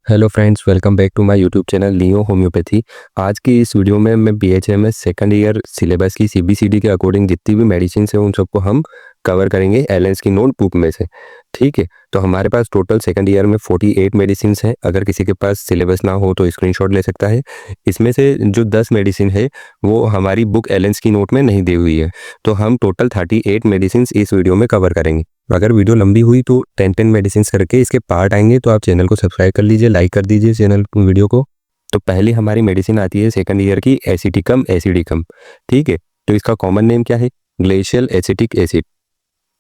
Hello friends, welcome back to my YouTube channel Leo homeopathy. आज की इस video में मैं बीएचएमएस सेकंड ईयर सिलेबस की सीबीसीडी के अकॉर्डिंग जितनी भी मेडिसिन है उन सबको हम कवर करेंगे एलेंस की नोट बुक में से। ठीक है, तो हमारे पास टोटल सेकंड ईयर में 48 मेडिसिन हैं। अगर किसी के पास सिलेबस ना हो तो स्क्रीनशॉट ले सकता है। इसमें से जो 10 मेडिसिन है वो हमारी बुक एलेंस की नोट में नहीं दी हुई है, तो हम टोटल 38 मेडिसिन इस वीडियो में कवर करेंगे। अगर वीडियो लंबी हुई तो 10 मेडिसिन करके इसके पार्ट आएंगे, तो आप चैनल को सब्सक्राइब कर लीजिए, लाइक कर दीजिए चैनल वीडियो को। तो पहली हमारी मेडिसिन आती है सेकंड ईयर की एसिटिकम एसिडिकम। ठीक है, तो इसका कॉमन नेम क्या है? ग्लेशियल एसिटिक एसिड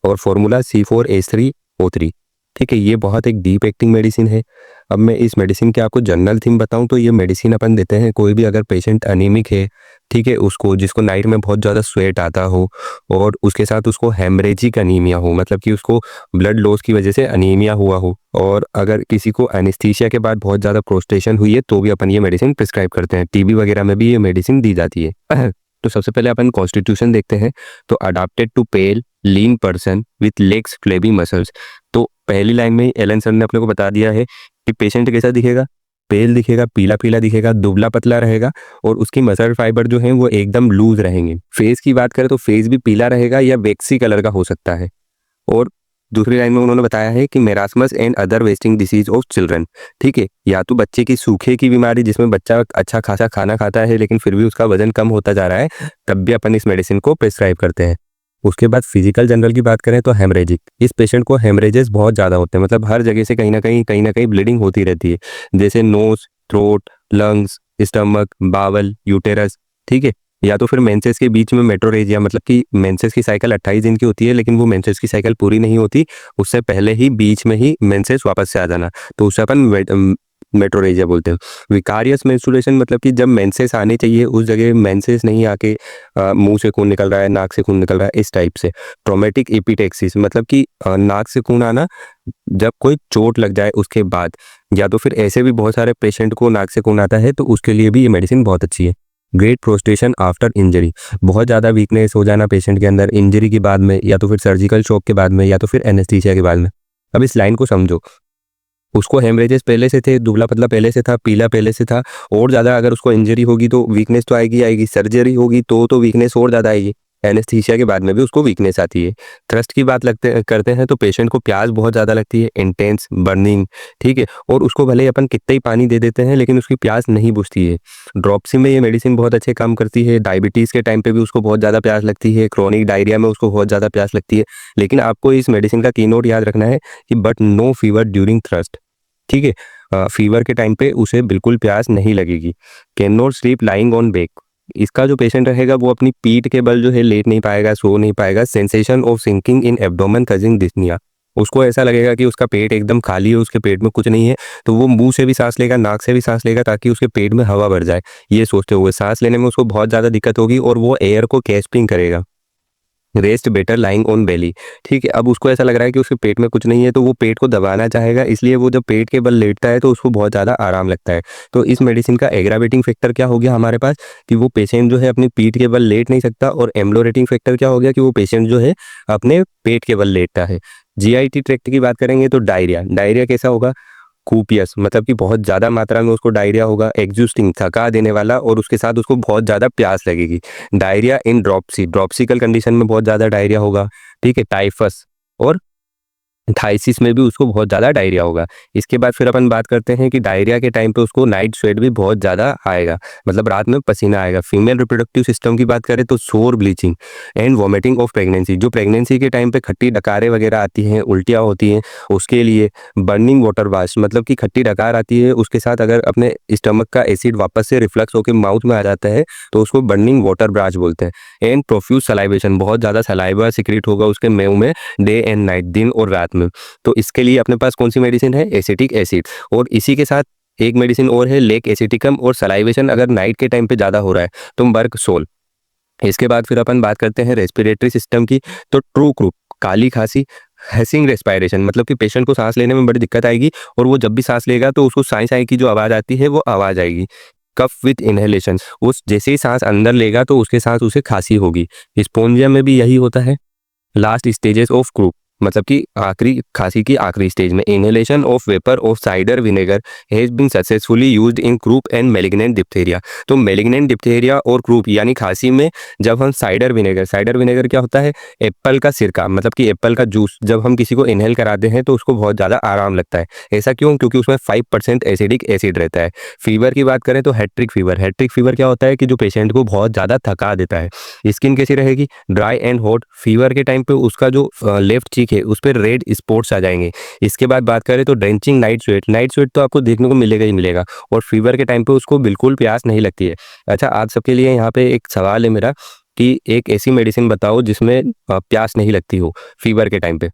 और फॉर्मूला C4H3O3। ठीक है, ये बहुत एक डीप एक्टिंग मेडिसिन है। अब मैं इस मेडिसिन के आपको जनरल थीम बताऊं तो ये मेडिसिन अपन देते हैं कोई भी अगर पेशेंट अनीमिक है, ठीक है, उसको जिसको नाइट में बहुत ज़्यादा स्वेट आता हो और उसके साथ उसको हेमरेजिक अनीमिया हो, मतलब कि उसको ब्लड लॉस की वजह से अनीमिया हुआ हो, और अगर किसी को एनेस्थीसिया के बाद बहुत ज़्यादा प्रोस्टेशन हुई है तो भी अपन ये मेडिसिन प्रिस्क्राइब करते हैं। टीबी वगैरह में भी ये मेडिसिन दी जाती है। तो सबसे पहले अपन कॉन्स्टिट्यूशन देखते हैं। तो adapted to pale lean person with legs flabby muscles. तो पहली लाइन में एलन सर ने अपने को बता दिया है कि पेशेंट कैसा दिखेगा? पेल दिखेगा, पीला पीला दिखेगा, दुबला पतला रहेगा और उसकी मसल फाइबर जो है वो एकदम लूज रहेंगे। फेस की बात करें तो फेस भी पीला रहेगा या वेक्सी कलर का हो सकता है। और दूसरी लाइन में उन्होंने बताया है कि marasmus and other wasting disease of children. ठीक है, या तो बच्चे की सूखे की बीमारी जिसमें बच्चा अच्छा खासा खाना खाता है लेकिन फिर भी उसका वजन कम होता जा रहा है, तब भी अपन इस मेडिसिन को प्रिस्क्राइब करते हैं। उसके बाद फिजिकल जनरल की बात करें तो हेमरेजिक। इस पेशेंट को हेमरेजेस बहुत ज़्यादा होते हैं, मतलब हर जगह से कहीं ना कहीं ब्लीडिंग होती रहती है, जैसे nose, throat, lungs, stomach, bowel, uterus. ठीक है, या तो फिर मेंसेस के बीच में मेट्रोरेजिया, मतलब कि मेंसेस की साइकिल 28 दिन की होती है लेकिन वो मेंसेस की साइकिल पूरी नहीं होती, उससे पहले ही बीच में ही मेंसेस वापस से आ जाना, तो उसे अपन मेट्रोरेजिया बोलते हैं। विकारियस मेंस्ट्रुएशन, मतलब कि जब मेंसेस आने चाहिए उस जगह मेंसेस नहीं आके मुंह से खून निकल रहा है, नाक से खून निकल रहा है, इस टाइप से। ट्रोमेटिक एपिटेक्सिस, मतलब कि नाक से खून आना जब कोई चोट लग जाए उसके बाद, या तो फिर ऐसे भी बहुत सारे पेशेंट को नाक से खून आता है, तो उसके लिए भी ये मेडिसिन बहुत अच्छी है। ग्रेट प्रोस्टेशन आफ्टर इंजरी, बहुत ज़्यादा वीकनेस हो जाना पेशेंट के अंदर इंजरी के बाद में, या तो फिर सर्जिकल शॉक के बाद में, या तो फिर एनेस्थीसिया के बाद में। अब इस लाइन को समझो, उसको हेमरेजेस पहले से थे, दुबला पतला पहले से था, पीला पहले से था, और ज़्यादा अगर उसको इंजरी होगी तो वीकनेस तो आएगी आएगी, सर्जरी होगी तो वीकनेस और ज़्यादा आएगी। एनेस्थीसिया के बाद में भी उसको वीकनेस आती है। थ्रस्ट की बात करते हैं तो पेशेंट को प्यास बहुत ज़्यादा लगती है, इंटेंस बर्निंग। ठीक है, और उसको भले ही अपन कितना ही पानी दे देते हैं लेकिन उसकी प्यास नहीं बुझती है। ड्रॉप्सी में ये मेडिसिन बहुत अच्छे काम करती है। डायबिटीज़ के टाइम पे भी उसको बहुत ज़्यादा प्यास लगती है, क्रोनिक डायरिया में उसको बहुत ज़्यादा प्यास लगती है। लेकिन आपको इस मेडिसिन का की नोट याद रखना है कि but no fever during thirst. ठीक है, फीवर के टाइम पे उसे बिल्कुल प्यास नहीं लगेगी। Can not sleep lying on back, इसका जो पेशेंट रहेगा वो अपनी पीठ के बल जो है लेट नहीं पाएगा, सो नहीं पाएगा। Sensation of sinking in abdomen causing dyspnoea, उसको ऐसा लगेगा कि उसका पेट एकदम खाली है, उसके पेट में कुछ नहीं है, तो वो मुंह से भी सांस लेगा, नाक से भी सांस लेगा, ताकि उसके पेट में हवा भर जाए। ये सोचते हुए सांस लेने में उसको बहुत ज़्यादा दिक्कत होगी और वो एयर को कैस्पिंग करेगा। रेस्ट बेटर लाइंग ऑन बेली। ठीक है, अब उसको ऐसा लग रहा है कि उसके पेट में कुछ नहीं है, तो वो पेट को दबाना चाहेगा, इसलिए वो जब पेट के बल लेटता है तो उसको बहुत ज़्यादा आराम लगता है। तो इस मेडिसिन का एग्रावेटिंग फैक्टर क्या हो गया हमारे पास कि वो पेशेंट जो है अपनी पीठ के बल लेट नहीं सकता, और एम्लोरेटिंग फैक्टर क्या हो गया कि वो पेशेंट जो है अपने पेट के बल लेटता है। जीआईटी ट्रैक्ट की बात करेंगे तो डायरिया, डायरिया कैसा होगा? कूपियस, मतलब कि बहुत ज़्यादा मात्रा में उसको डायरिया होगा, एग्जूस्टिंग थका देने वाला, और उसके साथ उसको बहुत ज़्यादा प्यास लगेगी। डायरिया इन ड्रॉपसी, ड्रॉपसिकल कंडीशन में बहुत ज़्यादा डायरिया होगा। ठीक है, टाइफस और थाइसिस में भी उसको बहुत ज़्यादा डायरिया होगा। इसके बाद फिर अपन बात करते हैं कि डायरिया के टाइम पे उसको नाइट स्वेट भी बहुत ज़्यादा आएगा, मतलब रात में पसीना आएगा। फीमेल रिप्रोडक्टिव सिस्टम की बात करें तो सोर bleaching and vomiting of pregnancy, जो प्रेगनेंसी के टाइम पे खट्टी डकारें वगैरह आती हैं, उल्टियाँ होती हैं, उसके लिए बर्निंग वाटर वाश, मतलब कि खट्टी डकार आती है, उसके साथ अगर अपने स्टमक का एसिड वापस से रिफ्लक्स होकर माउथ में आ जाता है तो उसको बर्निंग वाटर ब्राश बोलते हैं। एंड प्रोफ्यूज सलाइवेशन, बहुत ज़्यादा सलाइवा सिक्रेट होगा उसके मुंह में डे एंड नाइट, दिन और रात में। तो इसके लिए अपने पास कौन सी मेडिसिन है? Acetic acid. और इसी के साथ एक मेडिसिन और है लेक एसिटिकम, और सलाइवेशन अगर नाइट के टाइम पे ज़्यादा हो रहा है तो बर्क सोल। इसके बाद फिर अपन बात करते हैं रेस्पिरेटरी सिस्टम की, तो ट्रू क्रूप, काली खांसी, हैसिंग रेस्पिरेशन, मतलब कि पेशेंट को सांस लेने में बड़ी दिक्कत आएगी, और वो जब भी सांस लेगा तो उसको साई साई की जो आवाज़ आती है वो आवाज़ आएगी। कफ विथ इनहेलेशन, उस जैसे ही सांस अंदर लेगा तो उसके साथ उसे खांसी होगी। स्पोंजिया में भी यही होता है। लास्ट स्टेजेस ऑफ क्रूप, मतलब कि आखिरी खांसी की आखिरी स्टेज में। Inhalation of vapour of cider vinegar has been successfully used in croup and malignant diphtheria. तो मेलिग्नेंट डिप्थेरिया और क्रूप यानी खांसी में जब हम साइडर विनेगर क्या होता है, एप्पल का सिरका, मतलब कि एप्पल का जूस जब हम किसी को इनहेल कराते हैं तो उसको बहुत ज़्यादा आराम लगता है। ऐसा क्यों? क्योंकि उसमें 5% एसिडिक एसिड रहता है। फीवर की बात करें तो हैट्रिक फीवर क्या होता है कि जो पेशेंट को बहुत ज़्यादा थका देता है। स्किन कैसी रहेगी? Dry and hot. फीवर के टाइम पे उसका जो लेफ्ट चीक है उस पर रेड स्पॉट्स आ जाएंगे। इसके बाद बात करें तो ड्रेंचिंग नाइट स्वेट तो आपको देखने को मिलेगा ही मिलेगा, और फीवर के टाइम पे उसको बिल्कुल प्यास नहीं लगती है। अच्छा, आप सबके लिए यहाँ पे एक सवाल है मेरा कि एक ऐसी मेडिसिन बताओ जिसमें प्यास नहीं लगती हो फीवर के टाइम पे।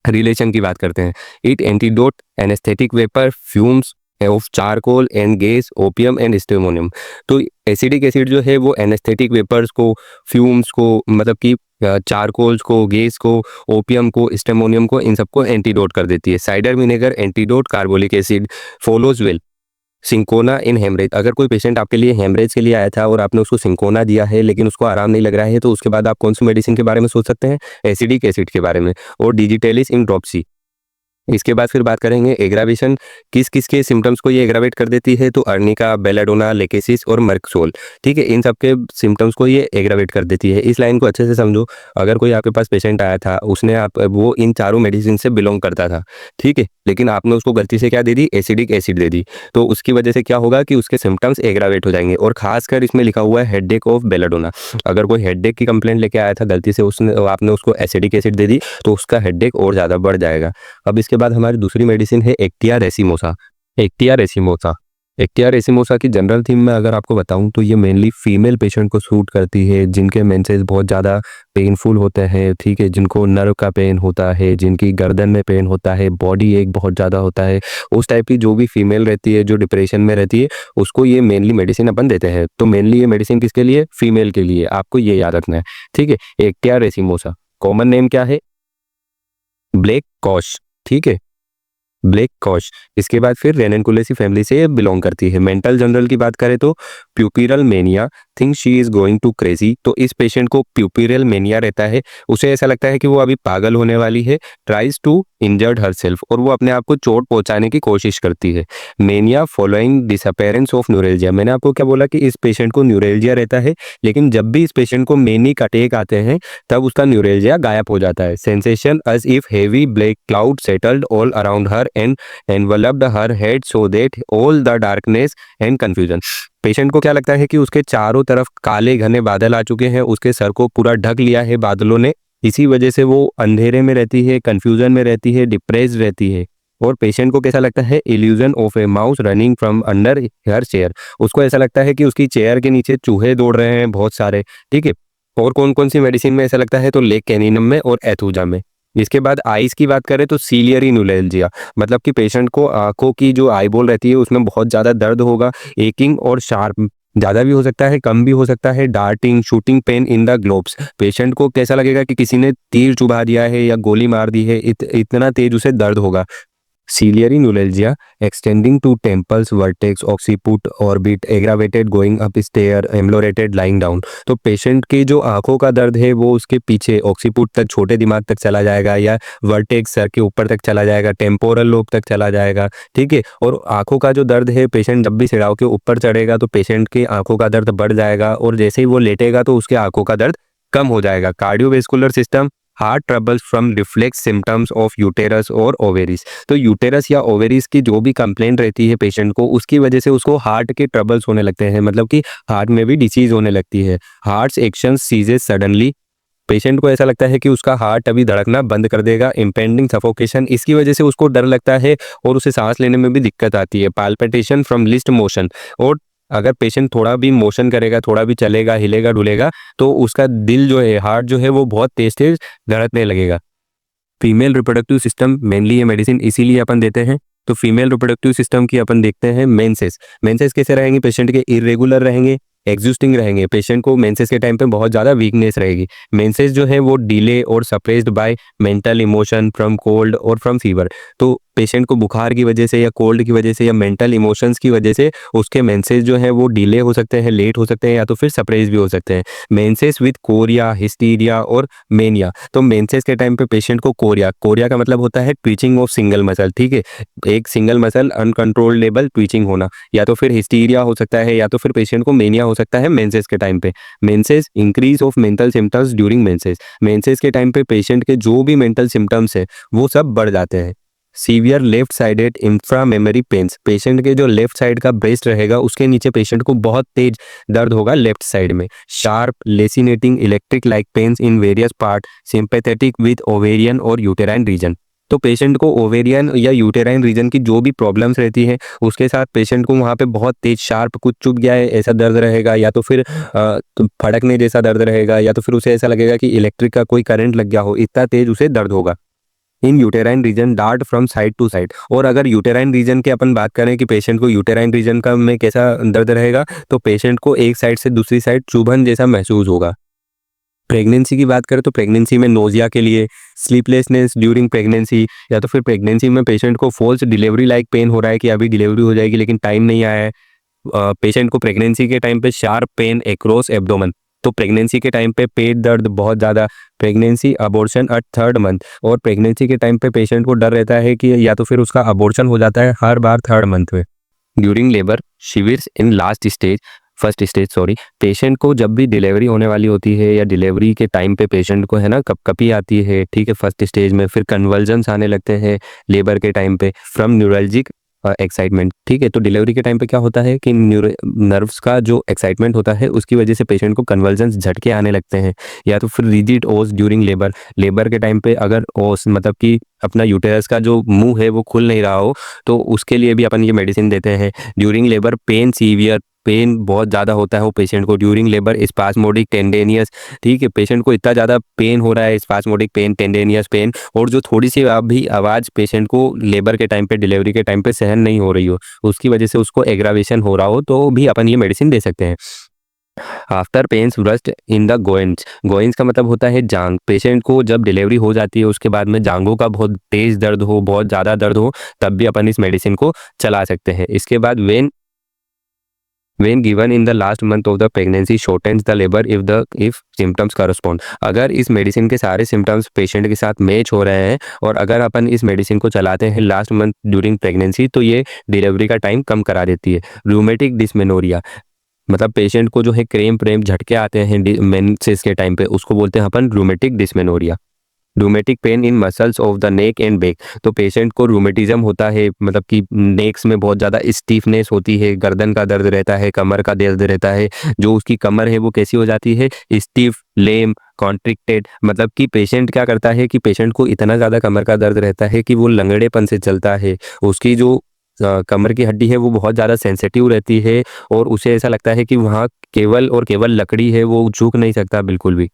रिलेशन की बात करते हैं। It antidote anaesthetic vapour fumes of charcoal and gas opium and स्टेमोनियम। तो एसिडिक एसिड जो है वो एनेस्थेटिक वेपर्स को, फ्यूम्स को, मतलब कि चारकोल्स को, गैस को, ओपियम को, स्टेमोनियम को, इन सबको एंटीडोट कर देती है। Cider vinegar antidote carbolic acid follows well cinchona in haemorrhage. अगर कोई पेशेंट आपके लिए हेमरेज के लिए आया था और आपने उसको सिंकोना दिया है लेकिन उसको आराम नहीं लग रहा है, तो उसके बाद आप कौन सी मेडिसिन के बारे में सोच सकते हैं? एसिडिक एसिड के बारे में, और डिजिटेलिस इन ड्रॉप्सी। इसके बाद फिर बात करेंगे एग्रावेशन, किस किस के सिम्टम्स को ये एग्रावेट कर देती है? तो अर्निका, बेलाडोना, लेकेसिस और मर्कसोल। ठीक है, इन सब के सिम्टम्स को ये एग्रावेट कर देती है। इस लाइन को अच्छे से समझो। अगर कोई आपके पास पेशेंट आया था, उसने वो इन चारों मेडिसिन से बिलोंग करता था, ठीक है, लेकिन आपने उसको गलती से क्या दे दी? एसिडिक एसिड दे दी, तो उसकी वजह से क्या होगा कि उसके सिम्टम्स एग्रावेट हो जाएंगे। और खासकर इसमें लिखा हुआ है हेडेक ऑफ बेलाडोना। अगर कोई हेडेक की कंप्लेंट लेके आया था, गलती से उसने आपने उसको एसिडिक एसिड दे दी, तो उसका हेडेक और ज़्यादा बढ़ जाएगा। अब इसके बाद हमारी दूसरी मेडिसिन है Actaea racemosa. Actaea racemosa Actaea racemosa की जनरल थीम में अगर आपको बताऊं तो ये मेनली फीमेल पेशेंट को सूट करती है, जिनके मेंसेस बहुत ज़्यादा पेनफुल होते हैं, ठीक है, जिनको नर्व का पेन होता है, जिनकी गर्दन में पेन होता है, बॉडी एक बहुत ज़्यादा होता है, उस टाइप की जो भी फीमेल रहती है, जो डिप्रेशन में रहती है, उसको ये मेनली मेडिसिन अपन देते हैं। तो मेनली ये मेडिसिन किसके लिए? फीमेल के लिए। आपको ये याद रखना है, ठीक है। एक्टिया रेसिमोसा, कॉमन नेम क्या है? ब्लैक कॉश, ठीक है, ब्लैक कॉश। इसके बाद फिर रेननकुलेसी फैमिली से बिलोंग करती है। मेंटल जनरल की बात करें तो puerperal mania, think she is going to crazy. तो इस पेशेंट को प्यूपिरल मेनिया रहता है, उसे ऐसा लगता है कि वो अभी पागल होने वाली है। ट्राइज टू इंजर्ड हरसेल्फ, और वो अपने आप को चोट पहुंचाने की कोशिश करती है। Mania following disappearance of neuralgia. मैंने आपको क्या बोला कि इस पेशेंट को न्यूरेल्जिया रहता है, लेकिन जब भी इस पेशेंट को मेनिक अटैक आते हैं तब उसका न्यूरेल्जिया गायब हो जाता है। Sensation as if heavy black cloud settled all around her and enveloped her head so that all the darkness and confusion. Patient को क्या लगता है कि उसके चारों तरफ काले घने बादल आ चुके हैं, उसके सर को पूरा ढक लिया है बादलों ने। इसी वजह से वो अंधेरे में रहती है, कंफ्यूजन में रहती है, डिप्रेस्ड रहती है। और पेशेंट को कैसा लगता है? Illusion of A mouse running from under her chair. उसको ऐसा लगता है कि उसकी चेयर के नीचे चूहे दौड़ रहे हैं बहुत सारे, ठीक है। और कौन कौन सी मेडिसिन में ऐसा लगता है? तो लेक कैनिनम में और एथुजा में। इसके बाद आईज की बात करें तो सीलियरी न्यूरेल्जिया, मतलब कि पेशेंट को आंखों की जो आई बॉल रहती है उसमें बहुत ज़्यादा दर्द होगा, एकिंग और शार्प, ज़्यादा भी हो सकता है, कम भी हो सकता है। Darting, shooting pain in the globes, patient को कैसा लगेगा कि किसी ने तीर चुभा दिया है या गोली मार दी है, इतना तेज उसे दर्द होगा। Ciliary neuralgia extending to temples, vertex, occiput, orbit, aggravated going up stair, ameliorated lying down. तो पेशेंट की जो आंखों का दर्द है वो उसके पीछे ऑक्सीपुट तक, छोटे दिमाग तक चला जाएगा, या वर्टेक्स सर के ऊपर तक चला जाएगा, टेम्पोरल लोब तक चला जाएगा, ठीक है। और आंखों का जो दर्द है, पेशेंट जब भी सिराव के ऊपर चढ़ेगा तो पेशेंट की आंखों का दर्द बढ़ जाएगा, और जैसे ही वो लेटेगा तो उसके आंखों का दर्द कम हो जाएगा। Cardiovascular system, heart troubles from reflex symptoms of uterus और ओवेरिस। तो यूटेरस या ओवेरिस की जो भी कंप्लेंट रहती है पेशेंट को, उसकी वजह से उसको हार्ट के ट्रबल्स होने लगते हैं, मतलब कि हार्ट में भी डिसीज होने लगती है। Heart action ceases suddenly, patient को ऐसा लगता है कि उसका हार्ट अभी धड़कना बंद कर देगा। इम्पेंडिंग सफोकेशन, इसकी वजह से उसको डर लगता है और उसे सांस लेने में भी दिक्कत आती है। पाल्पिटेशन फ्रॉम लिस्ट मोशन, और अगर पेशेंट थोड़ा भी मोशन करेगा, थोड़ा भी चलेगा, हिलेगा डुलेगा, तो उसका दिल जो है, हार्ट जो है, वो बहुत तेज तेज धड़कने लगेगा। फीमेल रिप्रोडक्टिव सिस्टम, मेनली ये मेडिसिन इसीलिए अपन देते हैं। तो फीमेल रिप्रोडक्टिव सिस्टम की अपन देखते हैं मेंसेस। मेंसेस कैसे रहेंगे? पेशेंट के इरेगुलर रहेंगे, एग्जिस्टिंग रहेंगे। पेशेंट को मेंसेस के टाइम पे बहुत ज़्यादा वीकनेस रहेगी। मेंसेस जो है वो डिले और suppressed bye mental emotion, from cold और फ्रॉम फीवर। तो पेशेंट को बुखार की वजह से या कोल्ड की वजह से या मेंटल इमोशंस की वजह से उसके मेंसेस जो है वो डिले हो सकते हैं, लेट हो सकते हैं या तो फिर सप्रेस भी हो सकते हैं। मेंसेस विद कोरिया, हिस्टीरिया और मेनिया। तो मेंसेस के टाइम पे पेशेंट को कोरिया, कोरिया का मतलब होता है ट्विचिंग ऑफ सिंगल मसल, ठीक है, एक सिंगल मसल अनकंट्रोलेबल ट्विचिंग होना, या तो फिर हिस्टीरिया हो सकता है या तो फिर पेशेंट को मेनिया हो सकता है मेंसेस के टाइम पे। Menses, increase of mental symptoms during menses. Menses के टाइम पे पेशेंट के जो भी मेंटल सिम्टम्स है वो सब बढ़ जाते हैं। Severe left sided inframammary pains. Patient के जो लेफ्ट साइड का ब्रेस्ट रहेगा उसके नीचे पेशेंट को बहुत तेज दर्द होगा लेफ्ट साइड में। Sharp lancinating electric like pains in various part sympathetic with ovarian और यूटेराइन रीजन। तो पेशेंट को ओवेरियन या यूटेराइन रीजन की जो भी प्रॉब्लम्स रहती है उसके साथ पेशेंट को वहाँ पे बहुत तेज शार्प कुछ चुभ गया है ऐसा दर्द रहेगा, या तो फिर तो फड़कने जैसा दर्द रहेगा, या तो फिर उसे ऐसा लगेगा कि इलेक्ट्रिक का कोई करंट लग गया हो, इतना तेज उसे दर्द होगा। In uterine region dart from side to side. और अगर यूटेराइन रीजन की अपन बात करें कि पेशेंट को यूटेराइन रीजन का में कैसा दर्द रहेगा, तो पेशेंट को एक साइड से दूसरी साइड चुभन जैसा महसूस होगा। प्रेगनेंसी की बात करें तो प्रेगनेंसी में नोजिया के लिए, स्लीपलेसनेस ड्यूरिंग प्रेगनेंसी, या तो फिर प्रेगनेंसी में पेशेंट को फॉल्स डिलीवरी लाइक पेन हो रहा है कि अभी डिलीवरी हो जाएगी लेकिन टाइम नहीं आया है। पेशेंट को प्रेगनेंसी के टाइम पे शार्प पेन एक्रॉस एब्डोमेन। तो प्रेगनेंसी के टाइम पे पेट दर्द बहुत ज़्यादा। Pregnancy abortion at 3rd month. और प्रेगनेंसी के टाइम पे पेशेंट को डर रहता है कि या तो फिर उसका अबॉर्शन हो जाता है हर बार 3rd मंथ में। During labour shivers in last stage, first stage sorry. Patient को जब भी डिलीवरी होने वाली होती है या डिलीवरी के टाइम पे पेशेंट को है ना कपकपी आती है, ठीक है, फर्स्ट स्टेज में। फिर कन्वल्जन्स आने लगते हैं लेबर के टाइम पे फ्रॉम न्यूरल्जिक एक्साइटमेंट, ठीक है। तो डिलीवरी के टाइम पे क्या होता है कि नर्व्स का जो एक्साइटमेंट होता है उसकी वजह से पेशेंट को कन्वल्जन्स झटके आने लगते हैं, या तो फिर रिजिड ओस ड्यूरिंग लेबर। लेबर के टाइम पे अगर ओस मतलब कि अपना यूटेरस का जो मुंह है वो खुल नहीं रहा हो तो उसके लिए भी अपन ये मेडिसिन देते हैं। During labour pain severe, pain बहुत ज़्यादा होता है वो पेशेंट को ड्यूरिंग लेबर। स्पास्मोडिक टेंडेनियस, ठीक है, पेशेंट को इतना ज़्यादा पेन हो रहा है, स्पास्मोडिक पेन, टेंडेनियस पेन, और जो थोड़ी सी भी आवाज़ पेशेंट को लेबर के टाइम पे डिलीवरी के टाइम पे सहन नहीं हो रही हो, उसकी वजह से उसको एग्रावेशन हो रहा हो, तो भी अपन ये मेडिसिन दे सकते हैं। After pains rust in the groins. Groins का मतलब होता है जांग। पेशेंट को जब डिलीवरी हो जाती है उसके बाद में जांघों का बहुत तेज दर्द हो, बहुत ज़्यादा दर्द हो, तब भी अपन इस मेडिसिन को चला सकते हैं। इसके बाद when given in the last month of the pregnancy shortens the labor if symptoms correspond। अगर इस मेडिसिन के सारे सिम्टम्स पेशेंट के साथ मैच हो रहे हैं और अगर अपन इस मेडिसिन को चलाते हैं लास्ट मंथ ड्यूरिंग प्रेगनेंसी तो ये डिलीवरी का टाइम कम करा देती है। रूमेटिक डिस्मेनोरिया, मतलब पेशेंट को जो है क्रेम झटके आते हैं मेंसेस के टाइम पे, उसको बोलते हैं अपन rheumatic dysmenorrhoea. Rheumatic pain in muscles of the neck and back. तो पेशेंट को रूमेटिज्म होता है, मतलब कि नेक्स में बहुत ज़्यादा स्टीफनेस होती है, गर्दन का दर्द रहता है, कमर का दर्द रहता है। जो उसकी कमर है वो कैसी हो जाती है, स्टीफ, लेम, कॉन्ट्रिक्टेड। मतलब कि पेशेंट क्या करता है कि पेशेंट को इतना ज़्यादा कमर का दर्द रहता है कि वो लंगड़ेपन से चलता है। उसकी जो कमर की हड्डी है वो बहुत ज़्यादा सेंसिटिव रहती है और उसे ऐसा लगता है कि वहाँ केवल और केवल लकड़ी है, वो झुक नहीं सकता बिल्कुल भी।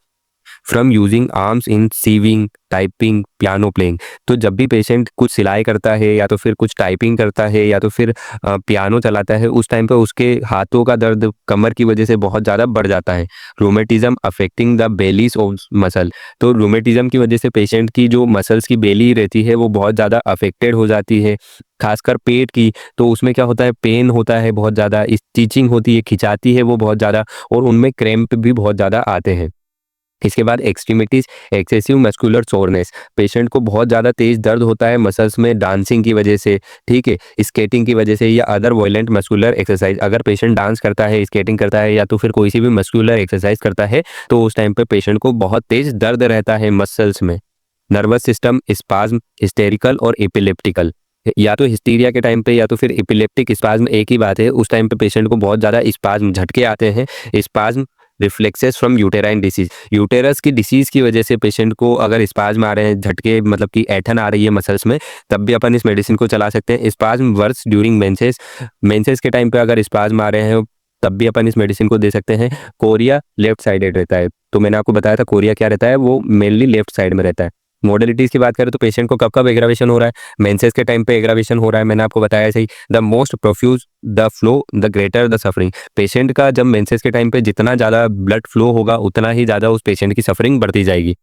From using arms in sewing, typing, piano playing. तो जब भी पेशेंट कुछ सिलाई करता है या तो फिर कुछ टाइपिंग करता है या तो फिर पियानो चलाता है, उस टाइम पे उसके हाथों का दर्द कमर की वजह से बहुत ज़्यादा बढ़ जाता है। Rheumatism affecting the bellies of muscle. तो रोमेटिज्म की वजह से पेशेंट की जो मसल्स की बेली रहती है वो बहुत ज़्यादा अफेक्टेड हो जाती है, खासकर पेट की। तो उसमें क्या होता है, पेन होता है बहुत ज़्यादा, स्टिचिंग होती है, खिंचाती है वो बहुत ज़्यादा, और उनमें क्रैम्प भी बहुत ज़्यादा आते हैं। इसके बाद extremities excessive muscular soreness. Patient को बहुत ज़्यादा तेज दर्द होता है मसल्स में डांसिंग की वजह से, ठीक है, स्केटिंग की वजह से या अदर वायलेंट मस्कुलर एक्सरसाइज। अगर पेशेंट डांस करता है, स्केटिंग करता है या तो फिर कोई सी भी मस्कुलर एक्सरसाइज करता है तो उस टाइम पे पेशेंट को बहुत तेज दर्द रहता है मसल्स में। नर्वस सिस्टम स्पाज्म, हिस्टेरिकल और एपिलेप्टिकल। या तो हिस्टीरिया के टाइम पे या तो फिर एपिलेप्टिक स्पाज्म एक ही बात है। उस टाइम पे पेशेंट को बहुत ज़्यादा स्पाज्म झटके आते हैं। Spasm reflexes from uterine disease. Uterus की डिसीज की वजह से पेशेंट को अगर स्पाज्म आ रहे हैं, झटके मतलब कि ऐठन आ रही है मसल्स में, तब भी अपन इस मेडिसिन को चला सकते हैं। Spasm worse during menses. Menses के टाइम पे अगर स्पाज्म आ रहे हैं तब भी अपन इस मेडिसिन को दे सकते हैं। कोरिया लेफ्ट साइडेड रहता है, तो मैंने आपको बताया था कोरिया क्या रहता है, वो मेनली लेफ्ट साइड में रहता है। मॉडलिटीज की बात करें तो पेशेंट को कब कब एग्रावेशन हो रहा है, मेंसेस के टाइम पे एग्रावेशन हो रहा है, मैंने आपको बताया सही। The most profuse the flow the greater the suffering. Patient का जब मेंसेस के टाइम पे जितना ज़्यादा ब्लड फ्लो होगा उतना ही ज़्यादा उस पेशेंट की सफरिंग बढ़ती जाएगी।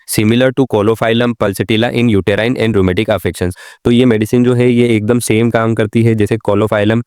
Similar to caulophyllum pulsatilla in uterine and rheumatic affections. तो ये मेडिसिन जो है ये एकदम सेम काम करती है जैसे कोलोफाइलम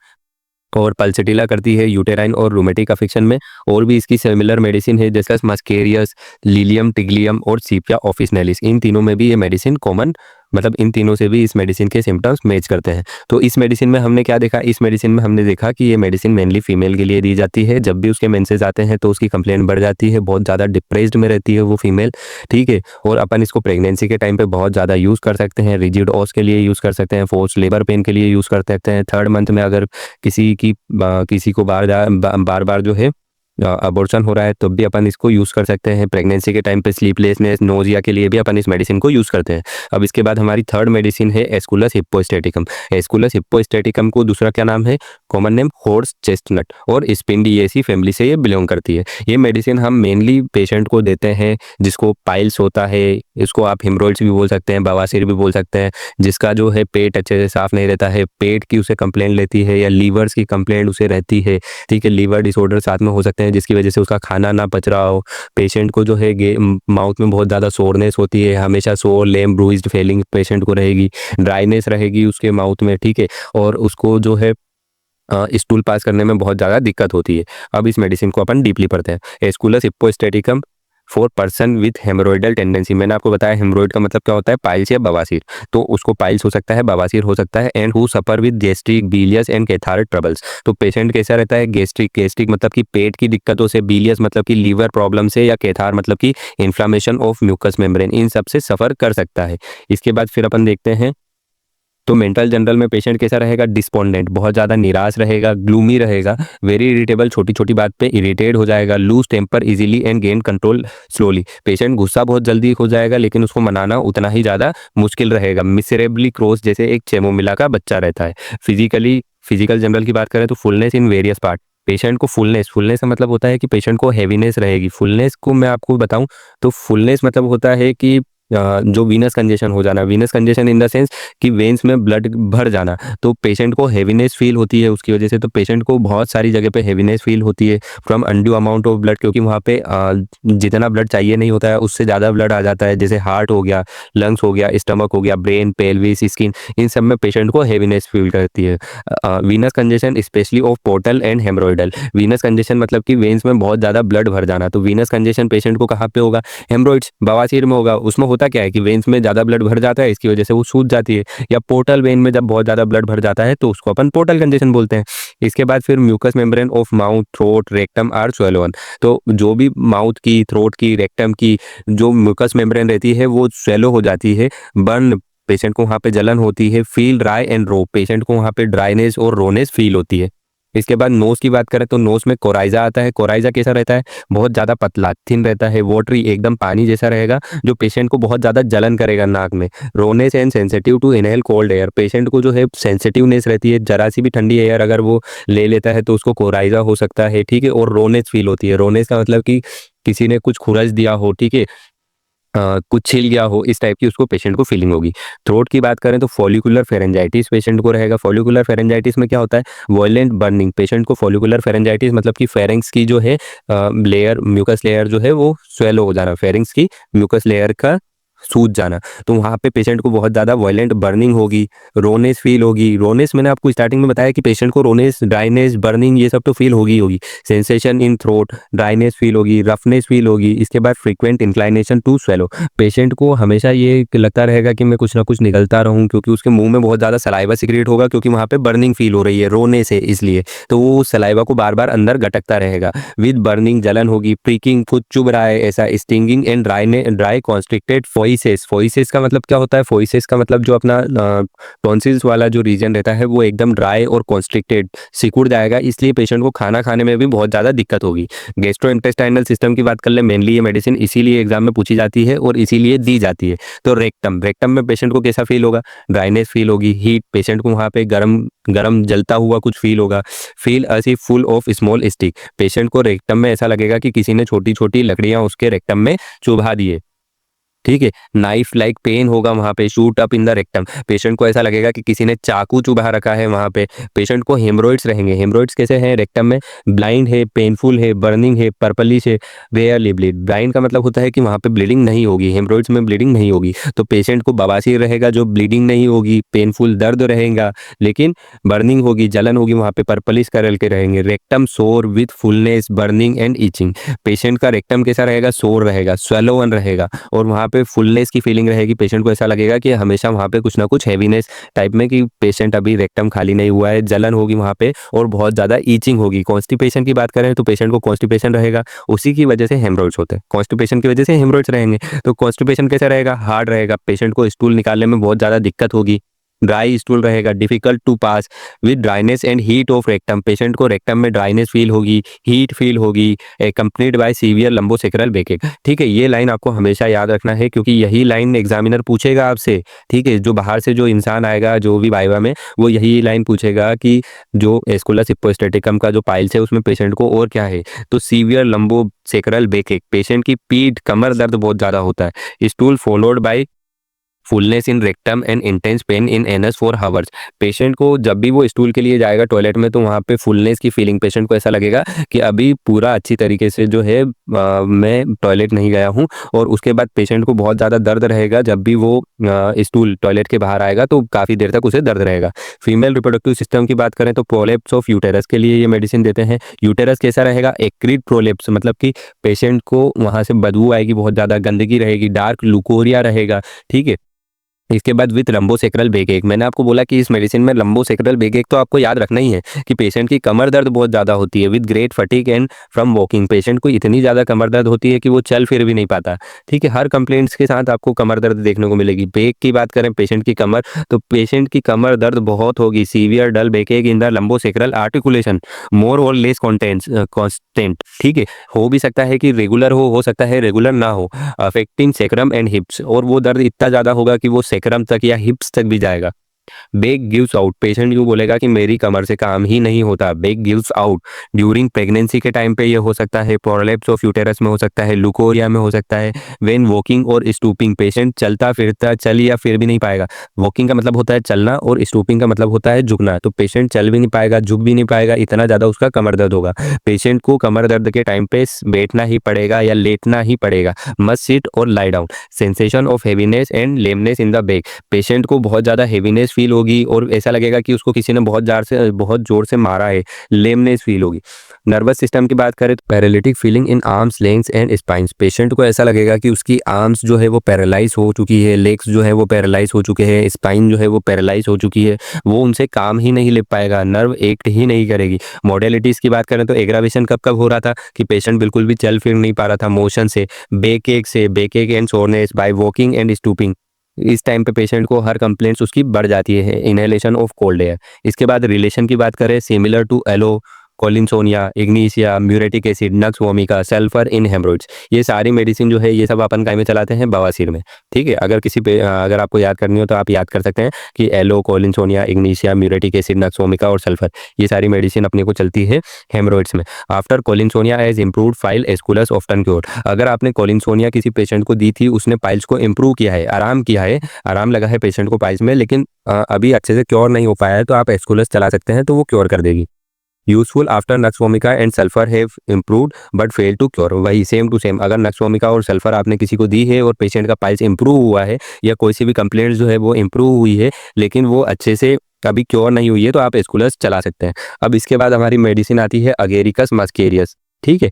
और पल्सटिला करती है यूटेराइन और रूमेटिक अफेक्शन में। और भी इसकी सिमिलर मेडिसिन है जैसे मस्केरियस, लिलियम टिग्लियम और सीपिया ऑफिसनेलिस। इन तीनों में भी ये मेडिसिन कॉमन, मतलब इन तीनों से भी इस मेडिसिन के सिम्टम्स मैच करते हैं। तो इस मेडिसिन में हमने क्या देखा, इस मेडिसिन में हमने देखा कि ये मेडिसिन मेनली फीमेल के लिए दी जाती है। जब भी उसके मेंसेस आते हैं तो उसकी कंप्लेंट बढ़ जाती है, बहुत ज़्यादा डिप्रेस्ड में रहती है वो फीमेल, ठीक है। और अपन इसको प्रेगनेंसी के टाइम पे बहुत ज़्यादा यूज़ कर सकते हैं, रिजिड ऑस के लिए यूज़ कर सकते हैं, फोर्स लेबर पेन के लिए यूज़ कर सकते हैं। थर्ड मंथ में अगर किसी को बार बार जो है अबॉर्शन हो रहा है तब भी अपन इसको यूज़ कर सकते हैं। प्रेगनेंसी के टाइम पे स्लीपलेसनेस, नोजिया के लिए भी अपन इस मेडिसिन को यूज़ करते हैं। अब इसके बाद हमारी थर्ड मेडिसिन है एस्कुलस हिप्पोस्टैटिकम। एस्कुलस हिप्पोस्टैटिकम को दूसरा क्या नाम है, कॉमन नेम हॉर्स चेस्टनट, और स्पिंडिएसी फैमिली से ये बिलोंग करती है। ये मेडिसिन हम मेनली पेशेंट को देते हैं जिसको पाइल्स होता है, इसको आप हिमरोइड्स भी बोल सकते हैं, बवासीर भी बोल सकते हैं, जिसका जो है पेट अच्छे से साफ नहीं रहता है, पेट की उसे कंप्लेंट लेती है या लीवर्स की कंप्लेंट उसे रहती है, ठीक है। लीवर डिसऑर्डर साथ में हो सकते हैं जिसकी वजह से उसका खाना ना पच रहा हो। पेशेंट को जो है माउथ में बहुत ज़्यादा सोरनेस होती है, हमेशा सोर, लेम, ब्रूइज्ड फीलिंग पेशेंट को रहेगी, ड्राइनेस रहेगी उसके माउथ में, ठीक है। और उसको जो है स्टूल पास करने में बहुत ज़्यादा दिक्कत होती है। अब इस मेडिसिन को अपन डीपली पढ़ते हैं। Aesculus hippocastanum for person with haemorrhoidal tendency. मैंने आपको बताया हेमोरॉइड का मतलब क्या होता है, पाइल्स या बवासीर। तो उसको पाइल्स हो सकता है, बवासीर हो सकता है, and who suffer with gastric, bilious and catarrhal troubles. तो पेशेंट कैसा रहता है, गैस्ट्रिक मतलब कि पेट की दिक्कतों से, बिलियस मतलब कि लीवर प्रॉब्लम से, या कैथार मतलब कि इन्फ्लामेशन ऑफ म्यूकस मेम्ब्रेन, इन सब से सफर कर सकता है। इसके बाद फिर अपन देखते हैं तो मेंटल जनरल में पेशेंट कैसा रहेगा, डिस्पोंडेंट, बहुत ज़्यादा निराश रहेगा, ग्लूमी रहेगा, वेरी इरिटेबल, छोटी छोटी बात पे इरिटेट हो जाएगा, lose temper easily and gain control slowly. Patient गुस्सा बहुत जल्दी हो जाएगा लेकिन उसको मनाना उतना ही ज़्यादा मुश्किल रहेगा। मिसरेबली क्रॉस जैसे एक चेमोमिला का बच्चा रहता है। फिजिकल जनरल की बात करें तो फुलनेस इन वेरियस पार्ट। पेशेंट को फुलनेस का मतलब होता है कि पेशेंट को हैवीनेस रहेगी। फुलनेस को मैं आपको बताऊं तो फुलनेस मतलब होता है कि जो वीनस कंजेशन हो जाना, Venus congestion in the sense कि वेन्स में ब्लड भर जाना। तो पेशेंट को हेवीनेस फील होती है उसकी वजह से। तो पेशेंट को बहुत सारी जगह पे हेवीनेस फील होती है from undue amount of blood, क्योंकि वहाँ पे जितना ब्लड चाहिए नहीं होता है उससे ज़्यादा ब्लड आ जाता है। जैसे हार्ट हो गया, लंग्स हो गया, स्टमक हो गया, ब्रेन, पेल्विस, स्किन, इन सब में पेशेंट को हेवीनेस फील करती है। Venus congestion specially of portal and haemorrhoidal. Venus congestion मतलब कि वेन्स में बहुत ज़्यादा ब्लड भर जाना। तो वीनस कंजेशन पेशेंट को कहाँ पे होगा, हेमरोइड्स, बवासीर में होगा। उसमें होता क्या है कि वेन्स में ज़्यादा ब्लड भर जाता है, इसकी वजह से वो सूज जाती है। या पोर्टल वेन में जब बहुत ज़्यादा ब्लड भर जाता है तो उसको अपन पोर्टल कंजेशन बोलते हैं। इसके बाद फिर mucous membrane of mouth, throat, rectum are swollen. तो जो भी माउथ की, थ्रोट की, रेक्टम की जो म्यूकस मेम्ब्रेन रहती है वो स्वेलो हो जाती है। बर्न, पेशेंट को वहाँ पे जलन होती है। Feel dry and raw, patient को वहाँ पे ड्राइनेस और रोनेस फील होती है। इसके बाद नोज की बात करें तो नोज में कोराइजा आता है। कोराइजा कैसा रहता है, बहुत ज़्यादा पतला, थिन रहता है, वाटरी, एकदम पानी जैसा रहेगा, जो पेशेंट को बहुत ज़्यादा जलन करेगा नाक में। Rawness and sensitive to inhale cold air, patient को जो है सेंसिटिवनेस रहती है, जरा सी भी ठंडी एयर अगर वो ले लेता है तो उसको कोराइजा हो सकता है, ठीक है। और रोनेस फील होती है। रोनेस का मतलब कि किसी ने कुछ खुरच दिया हो, ठीक है, कुछ छिल गया हो, इस टाइप की उसको पेशेंट को फीलिंग होगी। थ्रोट की बात करें तो फॉलिकुलर फेरेंजाइटिस पेशेंट को रहेगा। फॉलिकुलर फेरेंजाइटिस में क्या होता है, वॉयलेंट बर्निंग। पेशेंट को फॉलिकुलर फेरेंजाइटिस मतलब कि फेरेंक्स की जो है लेयर, म्यूकस लेयर जो है वो स्वेलो हो जाना, फेरेंक्स की म्यूकस लेयर का सूज जाना। तो वहाँ पे पेशेंट को बहुत ज़्यादा वॉयलेंट बर्निंग होगी, रोनेस फील होगी। रोनेस मैंने आपको स्टार्टिंग में बताया कि पेशेंट को रोनेस, ड्राइनेस, बर्निंग ये सब तो फील होगी। Sensation in throat, dryness feel होगी, रफनेस फील होगी। इसके बाद frequent inclination to swallow, patient को हमेशा ये लगता रहेगा कि मैं कुछ ना कुछ निगलता रहूं, क्योंकि उसके मुंह में बहुत ज़्यादा सलाइवा सिक्रेट होगा, क्योंकि वहाँ पे बर्निंग फील हो रही है, रोनेस है इसलिए। तो वो सलाइवा को बार बार अंदर गटकता रहेगा। विद बर्निंग, जलन होगी, प्रीकिंग, खुद चुभ रहा है ऐसा, स्टिंगिंग एंड ड्राई कॉन्स्ट्रिक्टेड फोइसेस। फोइसेस का मतलब क्या होता है, फोइसेस का मतलब जो अपना टॉन्सिल्स वाला जो रीजन रहता है वो एकदम ड्राई और कॉन्स्ट्रिक्टेड, सिकुड़ जाएगा, इसलिए पेशेंट को खाना खाने में भी बहुत ज़्यादा दिक्कत होगी। गैस्ट्रो इंटेस्टाइनल सिस्टम की बात कर ले, मेनली ये मेडिसिन इसीलिए एग्जाम में पूछी जाती है और इसीलिए दी जाती है। तो रेक्टम में पेशेंट को कैसा फील होगा, ड्राइनेस फील होगी, हीट, पेशेंट को वहाँ पे गरम गरम जलता हुआ कुछ फील होगा। फील असी full of small stick, patient को रेक्टम में ऐसा लगेगा कि किसी ने छोटी छोटी लकड़ियां उसके रेक्टम में चुभा दिए। ठीक है। नाइफ लाइक पेन होगा वहाँ पे, shoot up in the rectum, patient को ऐसा लगेगा कि किसी ने चाकू चुभा रखा है वहाँ पे। पेशेंट को हेमरोइड्स रहेंगे। हेमरोइड्स कैसे हैं रेक्टम में? ब्लाइंड है, पेनफुल है, बर्निंग है, पर्पलिश है, रेयरली ब्लीड। ब्लाइंड का मतलब होता है कि वहाँ पे ब्लीडिंग नहीं होगी, हेमरोइड्स में ब्लीडिंग नहीं होगी। तो पेशेंट को बवासीर रहेगा जो ब्लीडिंग नहीं होगी, पेनफुल दर्द रहेगा, लेकिन बर्निंग होगी, जलन होगी वहाँ पे, पर्पलिश कलर के रहेंगे। रेक्टम सोर with fullness, burning and itching. Patient का रेक्टम कैसा रहेगा? सोर रहेगा, स्वेलोवन रहेगा, और वहाँ पे फुलनेस की फीलिंग रहेगी। पेशेंट को ऐसा लगेगा कि हमेशा वहाँ पे कुछ ना कुछ हैवीनेस टाइप में, कि पेशेंट अभी रेक्टम खाली नहीं हुआ है, जलन होगी वहाँ पे, और बहुत ज़्यादा ईचिंग होगी। कॉन्स्टिपेशन की बात करें तो पेशेंट को कॉन्स्टिपेशन रहेगा, उसी की वजह से हेमरोइड्स होते हैं। कॉन्स्टिपेशन की वजह से हेमरोइड्स रहेंगे। तो कॉन्स्टिपेशन कैसा रहेगा? हार्ड रहेगा, पेशेंट को स्टूल निकालने में बहुत ज़्यादा दिक्कत होगी। ड्राई स्टूल रहेगा, difficult to pass with dryness and heat of rectum. Patient को रेक्टम में ड्राइनेस फील होगी, हीट फील होगी, accompanied by severe lumbosacral backache. ठीक है, ये लाइन आपको हमेशा याद रखना है, क्योंकि यही लाइन एग्जामिनर पूछेगा आपसे। ठीक है, जो बाहर से जो इंसान आएगा जो भी वाइवा में, वो यही लाइन पूछेगा कि जो एस्कुलस हिप्पोस्टैटिकम का जो पाइल्स है उसमें पेशेंट को और क्या है, तो सीवियर लंबोसेक्रल बेकेक। पेशेंट की पीठ, कमर दर्द बहुत ज्यादा होता है। Stool followed by fullness in rectum and intense pain in anus for hours. Patient को जब भी वो स्टूल के लिए जाएगा टॉयलेट में, तो वहाँ पे फुलनेस की फीलिंग, पेशेंट को ऐसा लगेगा कि अभी पूरा अच्छी तरीके से जो है मैं टॉयलेट नहीं गया हूँ। और उसके बाद पेशेंट को बहुत ज़्यादा दर्द रहेगा, जब भी वो स्टूल टॉयलेट के बाहर आएगा तो काफ़ी देर तक उसे दर्द रहेगा। फीमेल रिप्रोडक्टिव सिस्टम की बात करें तो प्रोलेप्स ऑफ यूटेरस के लिए ये मेडिसिन देते हैं। यूटेरस कैसा रहेगा? एक्रीट प्रोलेप्स, मतलब कि पेशेंट को वहाँ से बदबू आएगी, बहुत ज़्यादा गंदगी रहेगी, डार्क लुकोरिया रहेगा। ठीक है, इसके बाद विथ लंबोसेक्रल बेकएक। मैंने आपको बोला कि इस मेडिसिन में लंबोसेक्रल बेकएक तो आपको याद रखना ही है, कि पेशेंट की कमर दर्द बहुत ज़्यादा होती है, with great fatigue and from walking. Patient को इतनी ज़्यादा कमर दर्द होती है कि वो चल फिर भी नहीं पाता। ठीक है, हर कंप्लेंट्स के साथ आपको कमर दर्द देखने को मिलेगी। बेक की बात करें पेशेंट की कमर, तो पेशेंट की कमर दर्द बहुत होगी। Severe dull backache in the lumbosacral articulation, more और लेस कॉन्स्टेंट। ठीक है, हो भी सकता है कि रेगुलर हो सकता है रेगुलर ना हो, अफेक्टिंग सेक्रम एंड हिप्स, और वो दर्द इतना ज़्यादा होगा कि वो सेक्रम तक या हिप्स तक भी जाएगा। बेक गिव्स आउट, पेशेंट यूँ बोलेगा कि मेरी कमर से काम ही नहीं होता। Back gives out during pregnancy के टाइम पे ये हो सकता है, प्रोलेप्स ऑफ यूटेरस में हो सकता है, लुकोरिया में हो सकता है, व्हेन वॉकिंग और स्टूपिंग। पेशेंट चलता फिरता चल या फिर भी नहीं पाएगा। वॉकिंग का मतलब होता है चलना, और स्टूपिंग का मतलब होता है झुकना। तो पेशेंट चल भी नहीं पाएगा, झुक भी नहीं पाएगा, इतना ज़्यादा उसका कमर दर्द होगा। पेशेंट को कमर दर्द के टाइम पे बैठना ही पड़ेगा या लेटना ही पड़ेगा। मस्ट सिट और lie down. Sensation of heaviness and lameness in the back, patient को बहुत ज़्यादा हेवीनेस फील होगी, और ऐसा लगेगा कि उसको किसी ने बहुत जोर से मारा है। लेमनेस फील होगी। नर्वस सिस्टम की बात करें तो paralytic feeling in arms, legs and spines. Patient को ऐसा लगेगा कि उसकी आर्म्स जो है वो पैरालाइज हो चुकी है, लेग्स जो है वो पैरालाइज हो चुके हैं, स्पाइन जो है वो पैरालाइज हो चुकी है, वो उनसे काम ही नहीं ले पाएगा, नर्व एक्ट ही नहीं करेगी। मॉडलिटीज़ की बात करें तो एग्रावेशन कब कब हो रहा था, कि पेशेंट बिल्कुल भी चल फिर नहीं पा रहा था, मोशन से, backache and soreness by walking and stooping. इस टाइम पे पेशेंट को हर कंप्लेंट्स उसकी बढ़ जाती है। Inhalation of cold air. इसके बाद रिलेशन की बात करें, similar to aloe collinsonia, ignatia, muriatic acid, nux vomica, sulphur in haemorrhoids. ये सारी मेडिसिन जो है ये सब अपन काय में चलाते हैं? बवासीर में। ठीक है, अगर किसी पे अगर आपको याद करनी हो तो आप याद कर सकते हैं कि aloe collinsonia, ignatia, muriatic acid, nux vomica और सल्फर, ये सारी मेडिसिन अपने को चलती है हेमरोइड्स में। After collinsonia as improved pile aesculus often cure. अगर आपने कोलिनसोनिया किसी पेशेंट को दी थी, उसने पाइल्स को इम्प्रूव किया है, आराम किया है, आराम लगा है पेशेंट को पाइल्स में, लेकिन अभी अच्छे से क्योर नहीं हो पाया है, तो आप एस्कुलस चला सकते हैं, तो वो क्योर कर देगी। Useful after nux vomica and sulphur have improved but fail to cure. वही सेम टू सेम, अगर नक्स वोमिका और सल्फर आपने किसी को दी है और पेशेंट का पाइल्स इंप्रूव हुआ है, या कोई सी भी कंप्लेंट जो है वो इंप्रूव हुई है, लेकिन वो अच्छे से अभी क्योर नहीं हुई है, तो आप एस्कुलस चला सकते हैं। अब इसके बाद हमारी मेडिसिन आती है अगेरिकस मस्केरियस। ठीक है,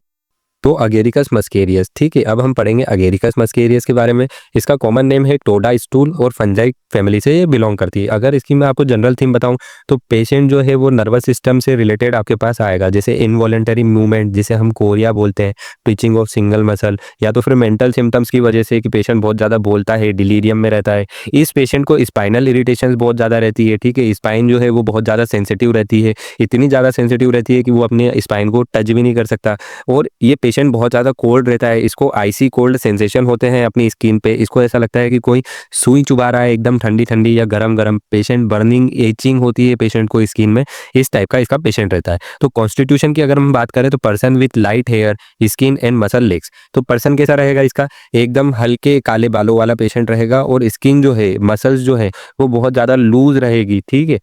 तो अगेरिकस मस्केरियस। ठीक है, अब हम पढ़ेंगे अगेरिकस मस्केरियस के बारे में। इसका कॉमन नेम है टोडा स्टूल, और फंजाई फैमिली से ये बिलोंग करती है। अगर इसकी मैं आपको जनरल थीम बताऊं तो पेशेंट जो है वो नर्वस सिस्टम से रिलेटेड आपके पास आएगा, जैसे इनवॉलेंटरी मूवमेंट, जिसे हम कोरिया बोलते हैं, ट्विचिंग ऑफ सिंगल मसल, या तो फिर मेंटल सिम्टम्स की वजह से कि पेशेंट बहुत ज़्यादा बोलता है, डिलीरियम में रहता है। इस पेशेंट को स्पाइनल इरिटेशन बहुत ज़्यादा रहती है। ठीक है, स्पाइन जो है वो बहुत ज़्यादा सेंसिटिव रहती है, इतनी ज़्यादा सेंसिटिव रहती है कि वो अपने स्पाइन को टच भी नहीं कर सकता। और ये पेशेंट बहुत ज़्यादा कोल्ड रहता है, इसको आइसी कोल्ड सेंसेशन होते हैं अपनी स्किन पे, इसको ऐसा लगता है कि कोई सुई चुभा रहा है एकदम ठंडी ठंडी या गरम गरम, पेशेंट बर्निंग एचिंग होती है पेशेंट को स्किन में, इस टाइप का इसका पेशेंट रहता है। तो कॉन्स्टिट्यूशन की अगर हम बात करें तो person with light hair skin and muscle legs, तो पर्सन कैसा रहेगा इसका, एकदम हल्के काले बालों वाला पेशेंट रहेगा और स्किन जो है मसल्स जो है वो बहुत ज़्यादा लूज रहेगी, ठीक है।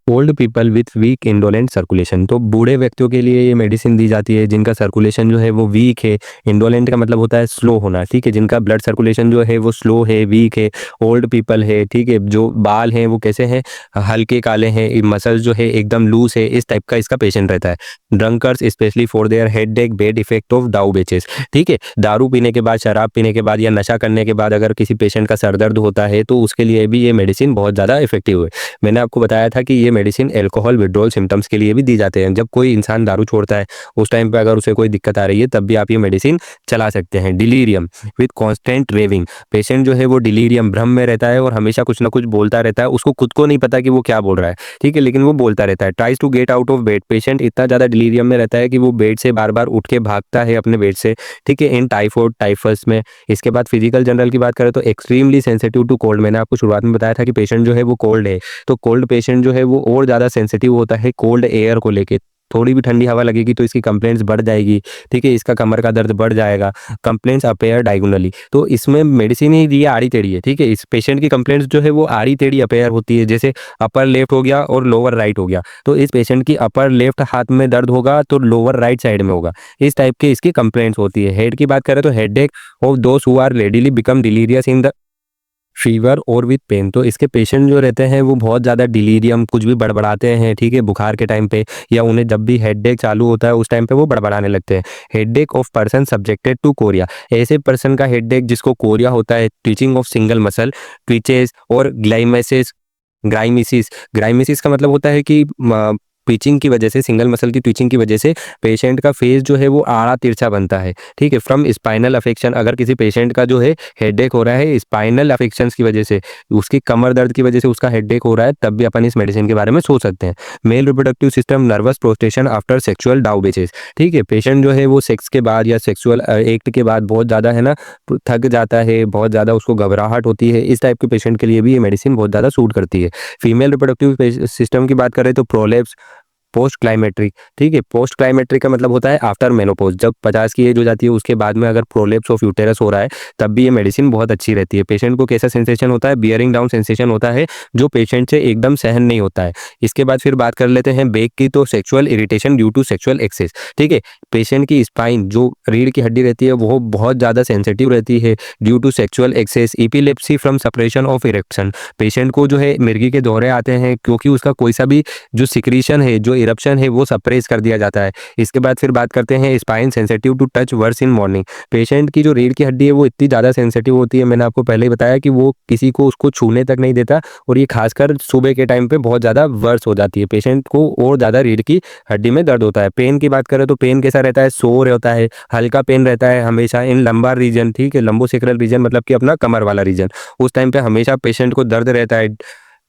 Old people with week indolent circulation, तो बूढ़े व्यक्तियों के लिए ये मेडिसिन दी जाती है जिनका सर्कुलेशन जो है वो वीक है। इंडोलेंट का मतलब होता है स्लो होना, ठीक है, जिनका ब्लड सर्कुलेशन जो है वो स्लो है, वीक है। ओल्ड पीपल है, ठीक है, जो बाल हैं वो कैसे हैं, हल्के काले हैं, मसल्स जो है एकदम लूज है, इस टाइप का इसका पेशेंट रहता है। Drunkards specially for their headache bad effect of डाउ बेचेस, ठीक है, दारू पीने के बाद, शराब पीने के बाद या नशा करने के बाद अगर किसी पेशेंट का सर दर्द होता है तो उसके लिए भी ये मेडिसिन बहुत ज़्यादा इफेक्टिव है। मैंने आपको बताया था कि ये मेडिसिन अल्कोहल विड्रॉल सिम्टम्स के लिए भी दी जाते हैं। जब कोई इंसान दारू छोड़ता है उस टाइम पे अगर उसे कोई दिक्कत आ रही है तब भी आप ये मेडिसिन चला सकते हैं। Delirium with constant raving, patient जो है वो डिलीरियम भ्रम में रहता है और हमेशा कुछ ना कुछ बोलता रहता है, उसको खुद को नहीं पता कि वो क्या बोल रहा है, ठीक है, लेकिन वो बोलता रहता है। Tries to get out of bed, patient इतना ज़्यादा डिलीरियम में रहता है कि वो बेड से बार बार उठ के भागता है अपने बेड से, ठीक है, इन टाइफाइड टाइफस में। इसके बाद फिजिकल जनरल की बात करें तो एक्सट्रीमली सेंसिटिव टू कोल्ड, मैंने आपको शुरुआत में बताया था कि पेशेंट जो है वो कोल्ड है, तो कोल्ड पेशेंट जो है वो और ज़्यादा सेंसिटिव होता है कोल्ड एयर को लेके। थोड़ी भी ठंडी हवा लगेगी तो इसकी कंप्लेंट्स बढ़ जाएगी, ठीक है, इसका कमर का दर्द बढ़ जाएगा। कंप्लेंट्स अपेयर डायगोनली, तो इसमें मेडिसिन ही दी आड़ी टेढ़ी है, ठीक है, इस पेशेंट की कंप्लेंट्स जो है वो आड़ी टेढ़ी अपेयर होती है, जैसे अपर लेफ्ट हो गया और लोअर राइट हो गया, तो इस पेशेंट की अपर लेफ्ट हाथ में दर्द होगा तो लोअर राइट साइड में होगा, इस टाइप के इसकी कंप्लेंट्स होती है। हेड की बात करें तो headache of those who are readily become delirious in the fever और विद पेन, तो इसके पेशेंट जो रहते हैं वो बहुत ज़्यादा डिलीरियम कुछ भी बड़बड़ाते हैं, ठीक है, बुखार के टाइम पे या उन्हें जब भी हेडेक चालू होता है उस टाइम पे वो बड़बड़ाने लगते हैं। Headache of person subjected to chorea, ऐसे पर्सन का हेडेक जिसको कोरिया होता है, twitching of single muscle, twitches और ग्लाइमेसिस, ग्राइमिसिस, ग्राइमिसिस का मतलब होता है कि ट्विचिंग की वजह से, सिंगल मसल की ट्विचिंग की वजह से पेशेंट का फेस जो है वो आड़ा तिरछा बनता है, ठीक है। फ्रॉम स्पाइनल अफेक्शन, अगर किसी पेशेंट का जो है हेडेक हो रहा है स्पाइनल अफेक्शंस की वजह से, उसकी कमर दर्द की वजह से उसका हेडेक हो रहा है, तब भी अपन इस मेडिसिन के बारे में सोच सकते हैं। Male reproductive system nervous prostration after sexual debauches, ठीक है, पेशेंट जो है वो सेक्स के बाद या सेक्सुअल एक्ट के बाद बहुत ज़्यादा है ना थक जाता है, बहुत ज़्यादा उसको घबराहट होती है, इस टाइप के पेशेंट के लिए भी ये मेडिसिन बहुत ज़्यादा सूट करती है। फीमेल रिप्रोडक्टिव सिस्टम की बात करें तो प्रोलेप्स, पोस्ट क्लाइमेट्रिक, ठीक है, पोस्ट क्लाइमेट्रिक का मतलब होता है आफ्टर मेनोपॉज, जब 50 की एज हो जाती है उसके बाद में अगर प्रोलेप्स ऑफ यूटेरस हो रहा है तब भी ये मेडिसिन बहुत अच्छी रहती है। पेशेंट को कैसा सेंसेशन होता है, बियरिंग डाउन सेंसेशन होता है जो पेशेंट से एकदम सहन नहीं होता है। इसके बाद फिर बात कर लेते हैं बैक की, तो sexual irritation due to sexual excess, ठीक है, पेशेंट की स्पाइन जो रीढ़ की हड्डी रहती है वो बहुत ज़्यादा सेंसिटिव रहती है due to sexual excess. Epilepsy from suppression of erection, patient को जो है मिर्गी के दौरे आते हैं क्योंकि उसका कोई सा भी जो सिक्रीशन है, जो इरप्शन है वो सप्रेस कर दिया जाता है। इसके बाद फिर बात करते हैं spine sensitive to touch worse in morning, patient की जो रीढ़ की हड्डी है वो इतनी ज़्यादा सेंसिटिव होती है, मैंने आपको पहले ही बताया कि वो किसी को उसको छूने तक नहीं देता, और ये खासकर सुबह के टाइम पे बहुत ज़्यादा वर्स हो जाती है, पेशेंट को और ज़्यादा रीढ़ की हड्डी में दर्द होता है। पेन की बात करें तो पेन कैसा रहता है, सोर होता है, हल्का पेन रहता है हमेशा इन लंबार रीजन, ठीक है, लंबोसेक्रल रीजन मतलब कि अपना कमर वाला रीजन, उस टाइम पे हमेशा पेशेंट को दर्द रहता है।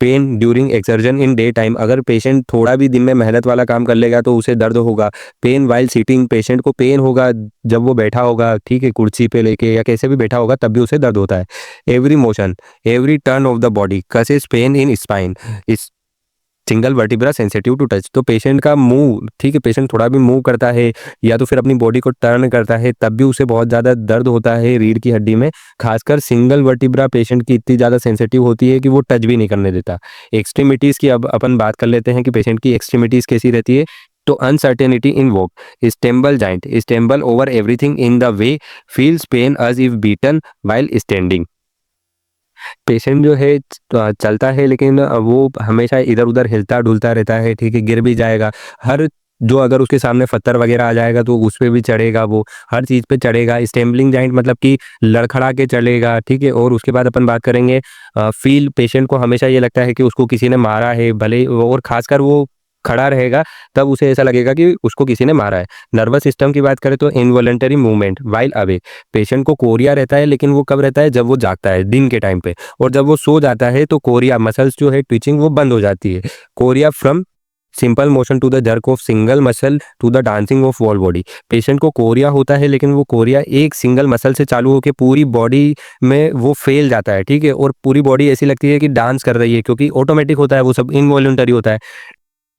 Pain during exertion in day time, अगर पेशेंट थोड़ा भी दिन में मेहनत वाला काम कर लेगा तो उसे दर्द होगा। पेन वाइल सीटिंग, पेशेंट को पेन होगा जब वो बैठा होगा, ठीक है, कुर्सी पे लेके या कैसे भी बैठा होगा तब भी उसे दर्द होता है। Every motion, every turn of the body causes pain in spine, इस single vertebra sensitive to touch, तो पेशेंट का मुंह, ठीक है, पेशेंट थोड़ा भी मूव करता है या तो फिर अपनी बॉडी को टर्न करता है तब भी उसे बहुत ज़्यादा दर्द होता है रीढ़ की हड्डी में। खासकर सिंगल वर्टिब्रा पेशेंट की इतनी ज़्यादा सेंसिटिव होती है कि वो टच भी नहीं करने देता। एक्सट्रीमिटीज़ की अब अपन बात कर लेते हैं कि पेशेंट की एक्सट्रीमिटीज़ कैसी रहती है, तो uncertainty in walk, stumble joint, stumble over everything in the way, feels pain as if beaten while standing, patient जो है चलता है लेकिन वो हमेशा इधर उधर हिलता डुलता रहता है, ठीक है, गिर भी जाएगा, हर जो अगर उसके सामने पत्थर वगैरह आ जाएगा तो उस पे भी चढ़ेगा, वो हर चीज़ पे चढ़ेगा। स्टेम्बलिंग जॉइंट मतलब कि लड़खड़ा के चलेगा, ठीक है। और उसके बाद अपन बात करेंगे फील, पेशेंट को हमेशा ये लगता है कि उसको किसी ने मारा है, भले और खासकर वो खड़ा रहेगा तब उसे ऐसा लगेगा कि उसको किसी ने मारा है। नर्वस सिस्टम की बात करें तो involuntary movement while away, patient को कोरिया रहता है लेकिन वो कब रहता है, जब वो जागता है दिन के टाइम पे, और जब वो सो जाता है तो कोरिया मसल्स जो है ट्विचिंग वो बंद हो जाती है। Chorea from simple motion to the jerk of single muscle to the dancing of whole body. Patient को कोरिया होता है लेकिन वो कोरिया एक सिंगल मसल से चालू होकर पूरी बॉडी में वो फैल जाता है, ठीक है, और पूरी बॉडी ऐसी लगती है कि डांस कर रही है, क्योंकि ऑटोमेटिक होता है, वो सब इनवॉल्यूंटरी होता है।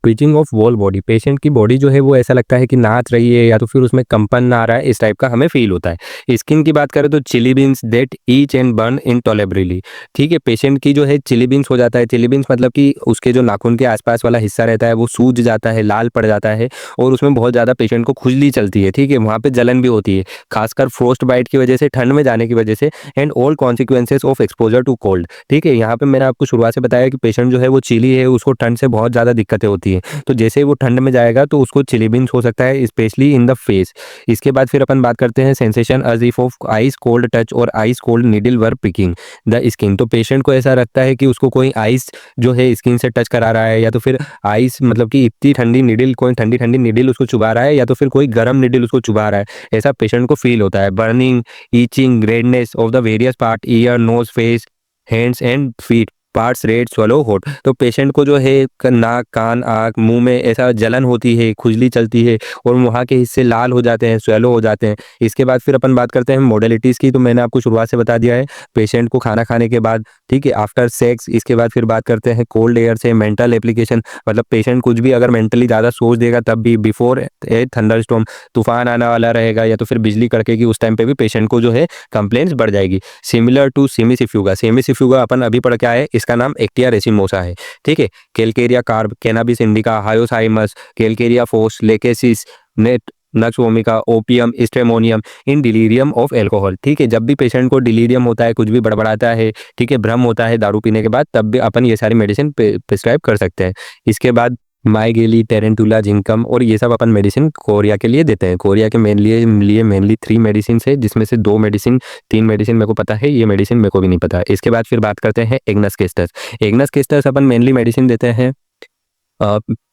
Twitching of wall body, patient की बॉडी जो है वो ऐसा लगता है कि नाच रही है या तो फिर उसमें कंपन ना आ रहा है, इस टाइप का हमें फील होता है। स्किन की बात करें तो chilli beans that itch and burn intolerably, ठीक है, पेशेंट की जो है चिली बीन्स हो जाता है। चिली बीन्स मतलब कि उसके जो नाखून के आसपास वाला हिस्सा रहता है वो सूज जाता है, लाल पड़ जाता है और उसमें बहुत ज़्यादा पेशेंट को खुजली चलती है, ठीक है, वहाँ पे जलन भी होती है, खासकर फ्रोस्ट बाइट की वजह से, ठंड में जाने की वजह से, and all consequences of exposure to cold, ठीक है। यहाँ पे मैंने आपको शुरुआत से बताया कि पेशेंट जो है वो चिली है, उसको ठंड से बहुत ज़्यादा दिक्कतें होती है, तो जैसे वो ठंड में जाएगा तो उसको चिली बीन्स हो सकता है, स्पेशली इन द फेस। इसके बाद फिर अपन बात करते हैं sensation as if of ice cold touch और ice cold needle were picking the skin. तो पेशेंट को ऐसा लगता है कि उसको कोई आइस जो है स्किन से टच करा रहा है, या तो फिर आइस मतलब कि इतनी ठंडी नीडल, कोई ठंडी ठंडी नीडल उसको चुभा रहा है, या तो फिर कोई गर्म नीडल उसको चुभा रहा है, ऐसा पेशेंट को फील होता है। Burning, itching, redness of the various part, ear, nose, face, hands and feet, parts red, swollen, hot. तो पेशेंट को जो है नाक, कान, आँख, मुंह में ऐसा जलन होती है, खुजली चलती है और वहाँ के हिस्से लाल हो जाते हैं, स्वैलो हो जाते हैं। इसके बाद फिर अपन बात करते हैं मोडेलिटीज़ की, तो मैंने आपको शुरुआत से बता दिया है, पेशेंट को खाना खाने के बाद, ठीक है, आफ्टर सेक्स। इसके बाद फिर बात करते हैं कोल्ड एयर से, मेंटल एप्लीकेशन, मतलब पेशेंट कुछ भी अगर मेंटली ज़्यादा सोच देगा तब भी, बिफोर ए थंडरस्टॉर्म, तूफान आने वाला रहेगा या तो फिर बिजली कड़केगी, उस टाइम पे भी पेशेंट को जो है कंप्लेंट्स बढ़ जाएगी। सिमिलर टू सेमिसिफ्यूगा, सेमिसिफ्यूगा अपन अभी पढ़ के आए, इसका नाम एक्टिया रेसिमोसा है, ठीक है। Calcarea carb, cannabis indica, hyoscyamus, calcarea phos, lachesis, nat nux vomica, opium, stramonium in delirium of alcohol, ठीक है। जब भी पेशेंट को डिलीरियम होता है, कुछ भी बड़बड़ाता है, ठीक है, भ्रम होता है दारू पीने के बाद, तब भी अपन ये सारी मेडिसिन प्रिस्क्राइब कर सकते हैं। इसके बाद माइगेली, टेरेंटुला, जिंकम और ये सब अपन मेडिसिन कोरिया के लिए देते हैं। कोरिया के लिए मेनली 3 मेडिसिन है, जिसमें से 2 मेडिसिन, 3 मेडिसिन मेरे को पता है, ये मेडिसिन मेरे को भी नहीं पता। इसके बाद फिर बात करते हैं एग्नस केस्टस। एग्नस केस्टस अपन मेनली मेडिसिन देते हैं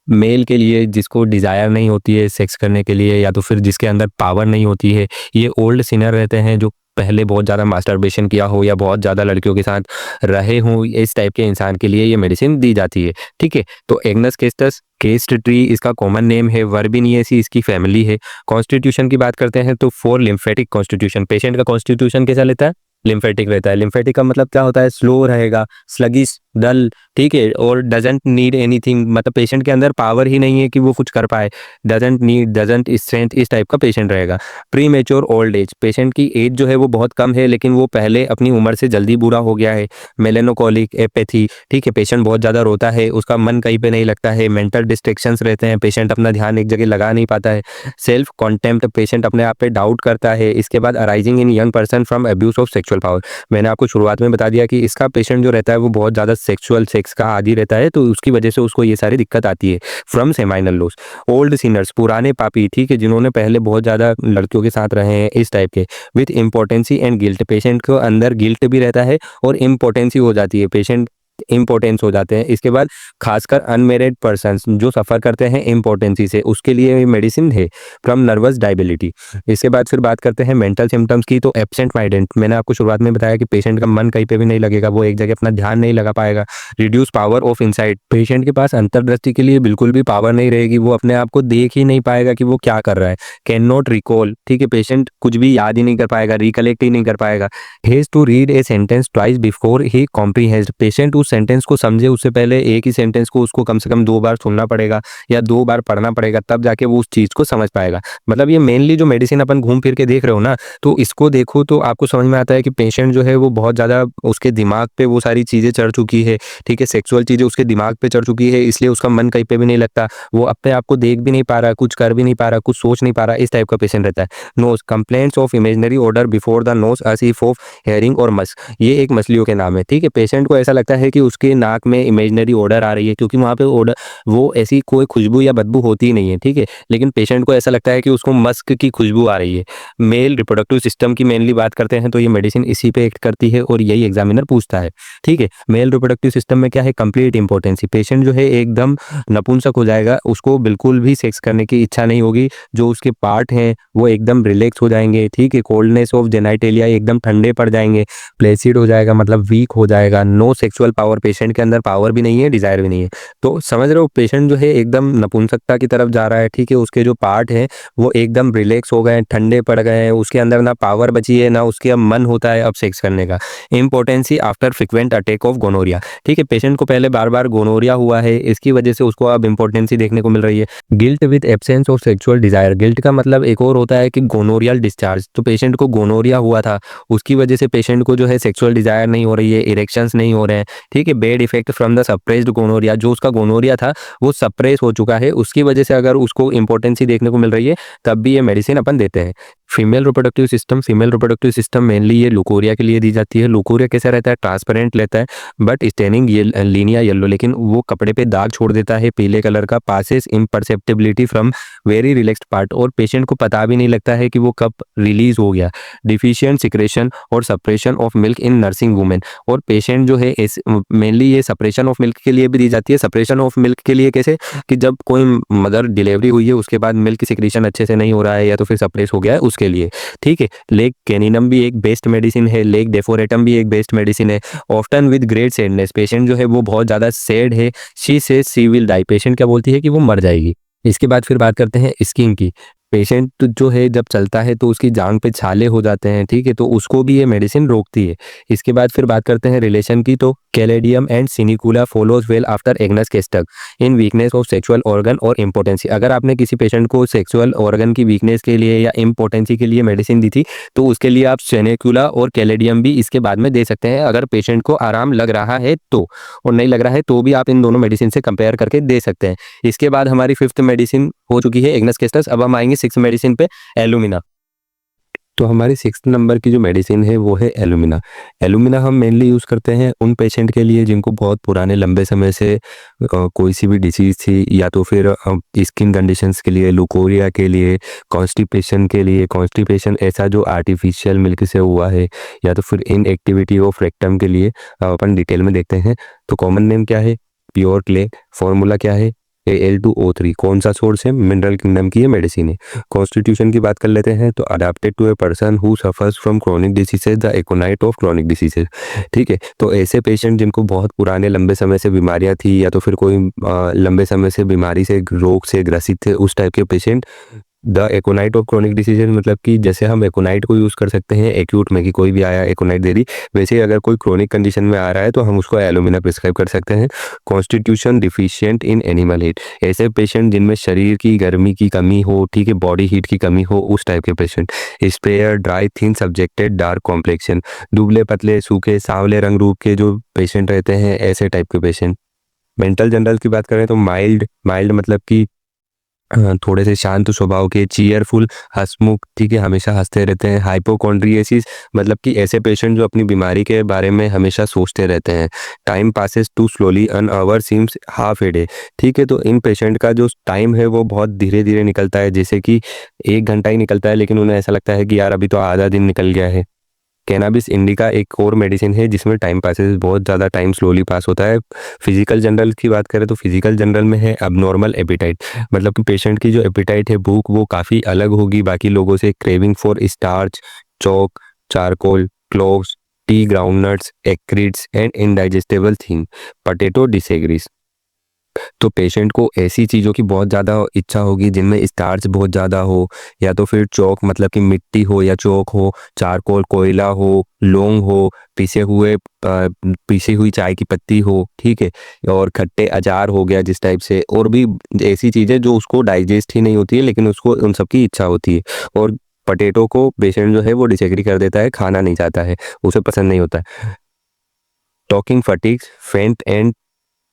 मेल के लिए जिसको डिज़ायर नहीं होती है सेक्स करने के लिए, या तो फिर जिसके अंदर पावर नहीं होती है, ये ओल्ड सिनर रहते हैं जो पहले बहुत ज़्यादा मास्टरबेशन किया हो या बहुत ज़्यादा लड़कियों के साथ रहे हों, इस टाइप के इंसान के लिए ये मेडिसिन दी जाती है, ठीक है। तो एग्नस केस्टस, केस्ट ट्री इसका कॉमन नेम है, वर्बिनिएसी इसकी फैमिली है। कॉन्स्टिट्यूशन की बात करते हैं तो फॉर लिम्फेटिक कॉन्स्टिट्यूशन, पेशेंट का कॉन्स्टिट्यूशन कैसा लेता है, लिम्फेटिक रहता है। लिम्फेटिक का मतलब क्या होता है, स्लो रहेगा, स्लगिश, डल, ठीक है, और डजंट नीड एनीथिंग, मतलब पेशेंट के अंदर पावर ही नहीं है कि वो कुछ कर पाए, डजंट नीड, डजंट स्ट्रेंथ, इस टाइप का पेशेंट रहेगा। Pre mature old age, patient की एज जो है वो बहुत कम है लेकिन वो पहले अपनी उम्र से जल्दी बूढ़ा हो गया है। मेलेनोकोलिक, एपैथी, ठीक है, पेशेंट बहुत ज़्यादा रोता है, उसका मन कहीं पे नहीं लगता है। मेंटल डिस्ट्रैक्शंस रहते हैं, पेशेंट अपना ध्यान एक जगह लगा नहीं पाता है। सेल्फ कॉन्टेम्प्ट, पेशेंट अपने आप पे डाउट करता है। इसके बाद arising in young person from abuse of sexual power, मैंने आपको शुरुआत में बता दिया कि इसका पेशेंट जो रहता है वो बहुत ज़्यादा सेक्स का आदी रहता है, तो उसकी वजह से उसको ये सारी दिक्कत आती है। From seminal loss, old Sinners, पुराने पापी, ठीक है, जिन्होंने पहले बहुत ज़्यादा लड़कियों के साथ रहे हैं, इस टाइप के। With impotency and guilt, patient को अंदर गिल्ट भी रहता है और इम्पोर्टेंसी हो जाती है, पेशेंट इम्पोर्टेंस हो जाते हैं। इसके बाद खासकर अनमेरिड पर्सन्स जो सफ़र करते हैं इम्पोर्टेंसी से, उसके लिए मेडिसिन है। फ्रॉम नर्वस डायबिलिटी, इसके बाद फिर बात करते हैं मेंटल सिम्टम्स की, तो एब्सेंट माइंडेड, मैंने आपको शुरुआत में बताया कि पेशेंट का मन कहीं पे भी नहीं लगेगा, वो एक जगह अपना ध्यान नहीं लगा पाएगा। Reduce power of insight, patient के पास अंतर्दृष्टि के लिए बिल्कुल भी पावर नहीं रहेगी, वो अपने आप को देख ही नहीं पाएगा कि वो क्या कर रहा है। कैन नॉट रिकॉल, ठीक है, पेशेंट कुछ भी याद ही नहीं कर पाएगा, रिकलेक्ट ही नहीं कर पाएगा। Has to read a sentence twice before he comprehend, patient उस सेंटेंस को समझे उससे पहले एक ही सेंटेंस को उसको कम से कम 2 बार सुनना पड़ेगा या 2 बार पढ़ना पड़ेगा, तब जाके वो उस चीज़ को समझ पाएगा। मतलब ये मेनली जो मेडिसिन अपन घूम फिर के देख रहे हो ना, तो इसको देखो तो आपको समझ में आता है कि पेशेंट जो है वो बहुत ज़्यादा उसके दिमाग पे वो सारी चीज़ें चढ़ चुकी है, ठीक है, सेक्सुअल चीज़ें उसके दिमाग पे चढ़ चुकी है, इसलिए उसका मन कहीं पे भी नहीं लगता, वो अपने आप को देख भी नहीं पा रहा, कुछ कर भी नहीं पा रहा, कुछ सोच नहीं पा रहा, इस टाइप का पेशेंट रहता है। Nose, complaints of imaginary odour before the nose as if of herring और मस्क, ये एक मछलियों के नाम है, ठीक है, पेशेंट को ऐसा लगता है कि उसके नाक में इमेजिनरी ऑर्डर आ रही है, क्योंकि वहाँ पे ऑर्डर वो ऐसी कोई खुशबू या बदबू होती ही नहीं है, ठीक है, लेकिन पेशेंट को ऐसा लगता है कि उसको मस्क की खुशबू आ रही है। मेल रिप्रोडक्टिव सिस्टम की मेनली बात करते हैं तो ये मेडिसिन इसी पे एक्ट करती है और यही एग्जामिनर पूछता है, ठीक है। मेल रिप्रोडक्टिव सिस्टम में क्या है, कंप्लीट इंपोर्टेंसी, पेशेंट जो है एकदम नपुंसक हो जाएगा, उसको बिल्कुल भी सेक्स करने की इच्छा नहीं होगी, जो उसके पार्ट हैं वो एकदम रिलैक्स हो जाएंगे, ठीक है। कोल्डनेस ऑफ जेनाइटेलिया, एकदम ठंडे पड़ जाएंगे। प्लेसिड हो जाएगा मतलब वीक हो जाएगा। नो सेक्सुअल पावर और पेशेंट के अंदर पावर भी नहीं है, डिज़ायर भी नहीं है। तो समझ रहे हो, पेशेंट जो है एकदम नपुंसकता की तरफ जा रहा है, ठीक है? उसके जो पार्ट हैं वो एकदम रिलैक्स हो गए हैं, ठंडे पड़ गए हैं, उसके अंदर ना पावर बची है, ना उसके अब मन होता है अब सेक्स करने का। Impotency after frequent attack of gonorrhoea, ठीक है? पेशेंट को पहले बार-बार गोनोरिया हुआ है, इसकी वजह से उसको अब इम्पोर्टेंसी देखने को मिल रही है। Guilt with absence of sexual desire, guilt का मतलब एक और होता है कि गोनोरियल डिस्चार्ज। तो पेशेंट को गोनोरिया हुआ था, उसकी वजह से पेशेंट को जो है सेक्सुअल डिज़ायर नहीं हो रही है, इरेक्शंस नहीं हो रहे हैं, ठीक है? Bad effect from the suppressed gonorrhoea, जो उसका गोनोरिया था वो सप्रेस हो चुका है, उसकी वजह से अगर उसको इम्पोर्टेंसी देखने को मिल रही है तब भी ये मेडिसिन अपन देते हैं। फीमेल रिप्रोडक्टिव सिस्टम मेनली ये लुकोरिया के लिए दी जाती है। लुकोरिया कैसा रहता है? ट्रांसपेरेंट रहता है बट स्टेनिंग लीनिया येलो, लेकिन वो कपड़े पे दाग छोड़ देता है पीले कलर का। Passes imperceptibility from very relaxed part, और पेशेंट को पता भी नहीं लगता है कि वो कब रिलीज हो गया। डिफिशियंट सिक्रेशन और suppression of milk in nursing women, और पेशेंट जो है मेनली ये सप्रेशन ऑफ मिल्क के लिए भी दी जाती है। सप्रेशन ऑफ मिल्क के लिए कैसे? कि जब कोई मदर डिलीवरी हुई है उसके बाद मिल्क सिक्रेशन अच्छे से नहीं हो रहा है या तो फिर सप्रेस हो गया है, उसके लिए, ठीक है? लेग कैनिनम भी एक बेस्ट मेडिसिन है, लेग डेफोरेटम भी एक बेस्ट मेडिसिन है। Often with great sadness, patient जो है वो बहुत ज़्यादा सैड है। She says she will die, patient क्या बोलती है कि वो मर जाएगी। इसके बाद फिर बात करते हैं स्किन की। पेशेंट जो है जब चलता है तो उसकी जांघ पे छाले हो जाते हैं, ठीक है? तो उसको भी ये मेडिसिन रोकती है। इसके बाद फिर बात करते हैं रिलेशन की। तो caladium and cinicula follows well after agnus castus in weakness of sexual organ और इम्पोर्टेंसी। अगर आपने किसी पेशेंट को सेक्सुअल ऑर्गन की वीकनेस के लिए या इम्पोर्टेंसी के लिए मेडिसिन दी थी तो उसके लिए आप सेनेकुला और कैलेडियम भी इसके बाद में दे सकते हैं, अगर पेशेंट को आराम लग रहा है तो। और नहीं लग रहा है तो भी आप इन दोनों मेडिसिन से कंपेयर करके दे सकते हैं। इसके बाद हमारी 5th मेडिसिन हो चुकी है एग्नस केस्टस। अब हम आएंगे 6th मेडिसिन पे, एलुमिना। तो हमारी 6th नंबर की जो मेडिसिन है वो है एलुमिना। एलुमिना हम मेनली यूज़ करते हैं उन पेशेंट के लिए जिनको बहुत पुराने लंबे समय से कोई सी भी डिसीज़ थी, या तो फिर स्किन कंडीशंस के लिए, लुकोरिया के लिए, कॉन्स्टिपेशन के लिए। कॉन्स्टिपेशन ऐसा जो आर्टिफिशियल मिल्क से हुआ है, या तो फिर इनएक्टिविटी ऑफ रेक्टम के लिए अपन डिटेल में देखते हैं। तो कॉमन नेम क्या है? Pure clay. फॉर्मूला क्या है? Al2O3। कौन सा सोर्स है? मिनरल किंगडम की ये मेडिसिन है। कॉन्स्टिट्यूशन की बात कर लेते हैं। तो adapted to a person who suffers from chronic diseases, the aconite of chronic diseases, ठीक है? तो ऐसे पेशेंट जिनको बहुत पुराने लंबे समय से बीमारियां थी, या तो फिर कोई लंबे समय से बीमारी से, रोग से ग्रसित थे, उस टाइप के patient. The aconite of chronic decision, मतलब कि जैसे हम एकोनाइट को यूज़ कर सकते हैं एक्यूट में कि कोई भी आया एकोनाइट दे दी, वैसे ही अगर कोई क्रोनिक कंडीशन में आ रहा है तो हम उसको एलुमिना प्रिस्क्राइब कर सकते हैं। Constitution deficient in animal heat, ऐसे पेशेंट जिनमें शरीर की गर्मी की कमी हो, ठीक है, बॉडी हीट की कमी हो, उस टाइप के patient. Spare dry thin subjected dark complexion, दुबले पतले सूखे सांवले रंग रूप के जो पेशेंट रहते हैं, ऐसे टाइप के पेशेंट। मेंटल जनरल की बात करें तो माइल्ड माइल्ड मतलब कि थोड़े से शांत स्वभाव के, चीयरफुल, हंसमुख, ठीक है, हमेशा हंसते रहते हैं। हाइपोकॉन्ड्रियसिस मतलब कि ऐसे पेशेंट जो अपनी बीमारी के बारे में हमेशा सोचते रहते हैं। Time passes too slowly, an hour seems half a day, ठीक है? तो इन पेशेंट का जो टाइम है वो बहुत धीरे धीरे निकलता है, जैसे कि 1 घंटा ही निकलता है, लेकिन उन्हें ऐसा लगता है कि यार अभी तो आधा दिन निकल गया है। कैनाबिस इंडिका एक और मेडिसिन है जिसमें टाइम पासेस, बहुत ज़्यादा टाइम स्लोली पास होता है। फिजिकल जनरल की बात करें तो फिजिकल जनरल में है अबनॉर्मल एपिटाइट, मतलब कि पेशेंट की जो एपिटाइट है, भूख, वो काफ़ी अलग होगी बाकी लोगों से। Craving for starch, chalk, charcoal, cloves, tea groundnuts, acrids and indigestible thing, potato disagrees. तो पेशेंट को ऐसी चीज़ों की बहुत ज़्यादा इच्छा होगी जिनमें स्टार्च बहुत ज़्यादा हो, या तो फिर चौक मतलब कि मिट्टी हो या चौक हो, चारकोल कोयला हो, लौंग हो, पीसी हुई चाय की पत्ती हो, ठीक है, और खट्टे अचार हो गया जिस टाइप से, और भी ऐसी चीज़ें जो उसको डाइजेस्ट ही नहीं होती है लेकिन उसको उन सब की इच्छा होती है। और पोटैटो को पेशेंट जो है वो डिसएग्री कर देता है, खाना नहीं चाहता है, उसे पसंद नहीं होता है। टॉकिंग फटीग्स, फेंट and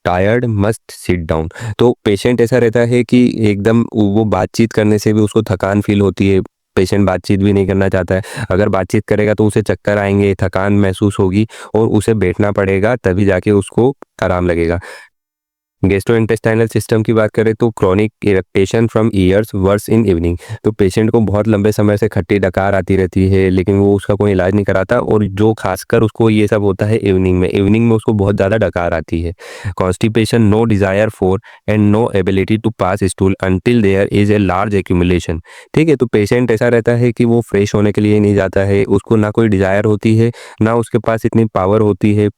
tired, must sit down. तो पेशेंट ऐसा रहता है कि एकदम वो बातचीत करने से भी उसको थकान फील होती है। पेशेंट बातचीत भी नहीं करना चाहता है, अगर बातचीत करेगा तो उसे चक्कर आएंगे, थकान महसूस होगी और उसे बैठना पड़ेगा, तभी जाके उसको आराम लगेगा। गैस्ट्रोइंटेस्टाइनल सिस्टम की बात करें तो chronic irritation from ears worse in evening. तो पेशेंट को बहुत लंबे समय से खट्टी डकार आती रहती है लेकिन वो उसका कोई इलाज नहीं कराता, और जो खासकर उसको ये सब होता है इवनिंग में उसको बहुत ज़्यादा डकार आती है। Constipation, no desire for and no ability to pass stool until there is a large accumulation, ठीक है? तो पेशेंट ऐसा रहता है कि वो फ्रेश होने के लिए नहीं जाता है, उसको ना कोई डिज़ायर होती है, ना उसके पास इतनी पावर होती है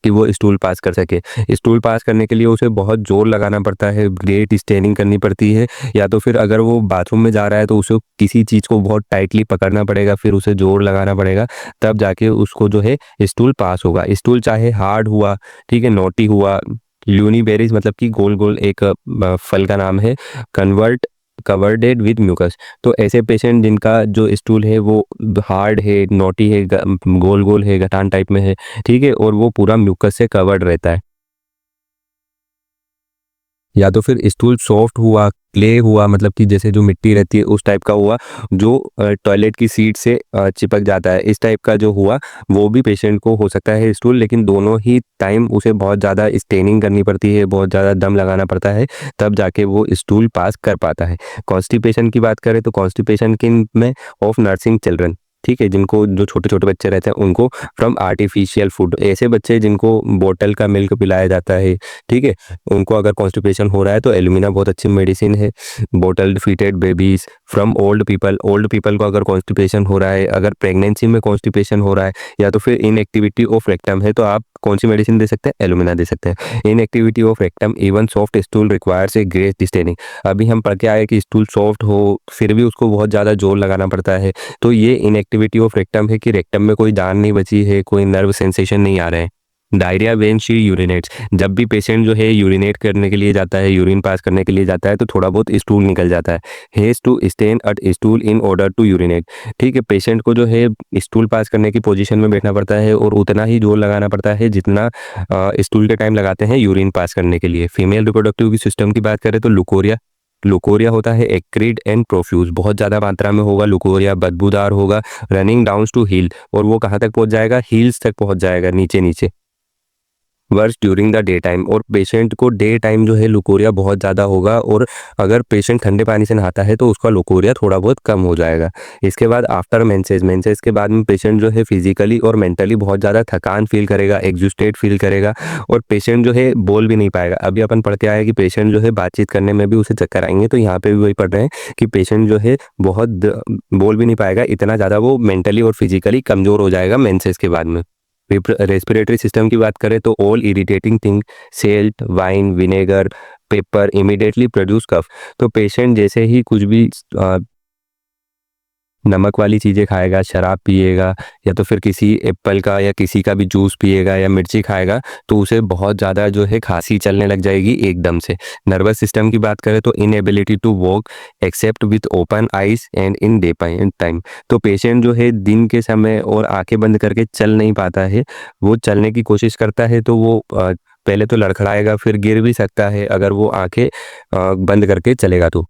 कि वो स्टूल पास कर सके। स्टूल पास करने के लिए उसे बहुत ज़ोर लगाना पड़ता है, ग्रेट स्ट्रेनिंग करनी पड़ती है, या तो फिर अगर वो बाथरूम में जा रहा है तो उसे किसी चीज़ को बहुत टाइटली पकड़ना पड़ेगा, फिर उसे ज़ोर लगाना पड़ेगा, तब जाके उसको जो है स्टूल पास होगा। स्टूल चाहे हार्ड हुआ, ठीक है, नोटी हुआ, ल्यूनीबेरीज मतलब कि गोल गोल एक फल का नाम है, कन्वर्ट कवर्डेड विद म्यूकस। तो ऐसे पेशेंट जिनका जो स्टूल है वो हार्ड है, नोटी है, गोल गोल है, गठान टाइप में है, ठीक है, और वो पूरा म्यूकस से कवर्ड रहता है, या तो फिर स्टूल सॉफ्ट हुआ, क्ले हुआ, मतलब कि जैसे जो मिट्टी रहती है उस टाइप का हुआ, जो टॉयलेट की सीट से चिपक जाता है, इस टाइप का जो हुआ, वो भी पेशेंट को हो सकता है स्टूल। लेकिन दोनों ही टाइम उसे बहुत ज़्यादा स्टेनिंग करनी पड़ती है, बहुत ज़्यादा दम लगाना पड़ता है, तब जाके वो स्टूल पास कर पाता है। कॉन्स्टिपेशन की बात करें तो कॉन्स्टिपेशन किन में, ऑफ नर्सिंग चिल्ड्रन, ठीक है, जिनको जो छोटे छोटे बच्चे रहते हैं उनको, फ्रॉम आर्टिफिशियल फूड, ऐसे बच्चे जिनको बोतल का मिल्क पिलाया जाता है, ठीक है, उनको अगर कॉन्स्टिपेशन हो रहा है तो एलुमिना बहुत अच्छी मेडिसिन है। Bottle fed babies, from old people को अगर कॉन्स्टिपेशन हो रहा है, अगर प्रेगनेंसी में कॉन्स्टिपेशन हो रहा है, या तो फिर इनएक्टिविटी ऑफ रेक्टम है, तो आप कौन सी मेडिसिन दे सकते हैं, एलुमिना दे सकते हैं। Inactivity of rectum, even soft stool requires a great staining. अभी हम पढ़ के आए कि स्टूल सॉफ्ट हो फिर भी उसको बहुत ज़्यादा जोर लगाना पड़ता है, तो ये इनएक्टिविटी ऑफ रेक्टम है कि रेक्टम में कोई जान नहीं बची है, कोई नर्व सेंसेशन नहीं आ रहे हैं। डायरिया व्हेन शी यूरिनेट्स, जब भी पेशेंट जो है यूरिनेट करने के लिए जाता है, यूरिन पास करने के लिए जाता है, तो थोड़ा बहुत स्टूल निकल जाता है। Has to strain at stool in order to urinate, ठीक है, पेशेंट को जो है स्टूल पास करने की पोजीशन में बैठना पड़ता है और उतना ही जोर लगाना पड़ता है जितना स्टूल के टाइम लगाते हैं यूरिन पास करने के लिए। फीमेल रिप्रोडक्टिव सिस्टम की बात करें तो लुकोरिया, लुकोरिया होता है एक्रीड एंड प्रोफ्यूज, बहुत ज़्यादा मात्रा में होगा लुकोरिया, बदबूदार होगा, रनिंग डाउन टू हील, और वो कहाँ तक पहुँच जाएगा, हील्स तक पहुँच जाएगा, नीचे नीचे। Worse during the day time, और पेशेंट को डे टाइम जो है लुकोरिया बहुत ज़्यादा होगा, और अगर पेशेंट ठंडे पानी से नहाता है तो उसका लुकोरिया थोड़ा बहुत कम हो जाएगा। इसके बाद आफ्टर मेंसेस, मेंसेस के बाद में पेशेंट जो है फिजिकली और मेंटली बहुत ज़्यादा थकान फील करेगा, एग्जूस्टेड फील करेगा, और पेशेंट जो है बोल भी नहीं पाएगा। अभी अपन पढ़ के आए कि पेशेंट जो है बातचीत करने में भी उसे चक्कर आएंगे, तो यहाँ पे भी वही पढ़ रहे हैं कि पेशेंट जो है बहुत बोल भी नहीं पाएगा, इतना ज़्यादा वो मेंटली और फिजिकली कमज़ोर हो जाएगा मेंसेस के बाद में। रेस्पिरेटरी सिस्टम की बात करें तो all irritating thing, salt, wine, vinegar, pepper immediately produce cough. तो पेशेंट जैसे ही कुछ भी नमक वाली चीज़ें खाएगा, शराब पिएगा, या तो फिर किसी एप्पल का या किसी का भी जूस पिएगा या मिर्ची खाएगा, तो उसे बहुत ज़्यादा जो है खांसी चलने लग जाएगी एकदम से। नर्वस सिस्टम की बात करें तो inability to walk except with open eyes and in day time. तो पेशेंट जो है दिन के समय और आंखें बंद करके चल नहीं पाता है, वो चलने की कोशिश करता है तो वो पहले तो लड़खड़ाएगा, फिर गिर भी सकता है अगर वो आंखें बंद करके चलेगा तो।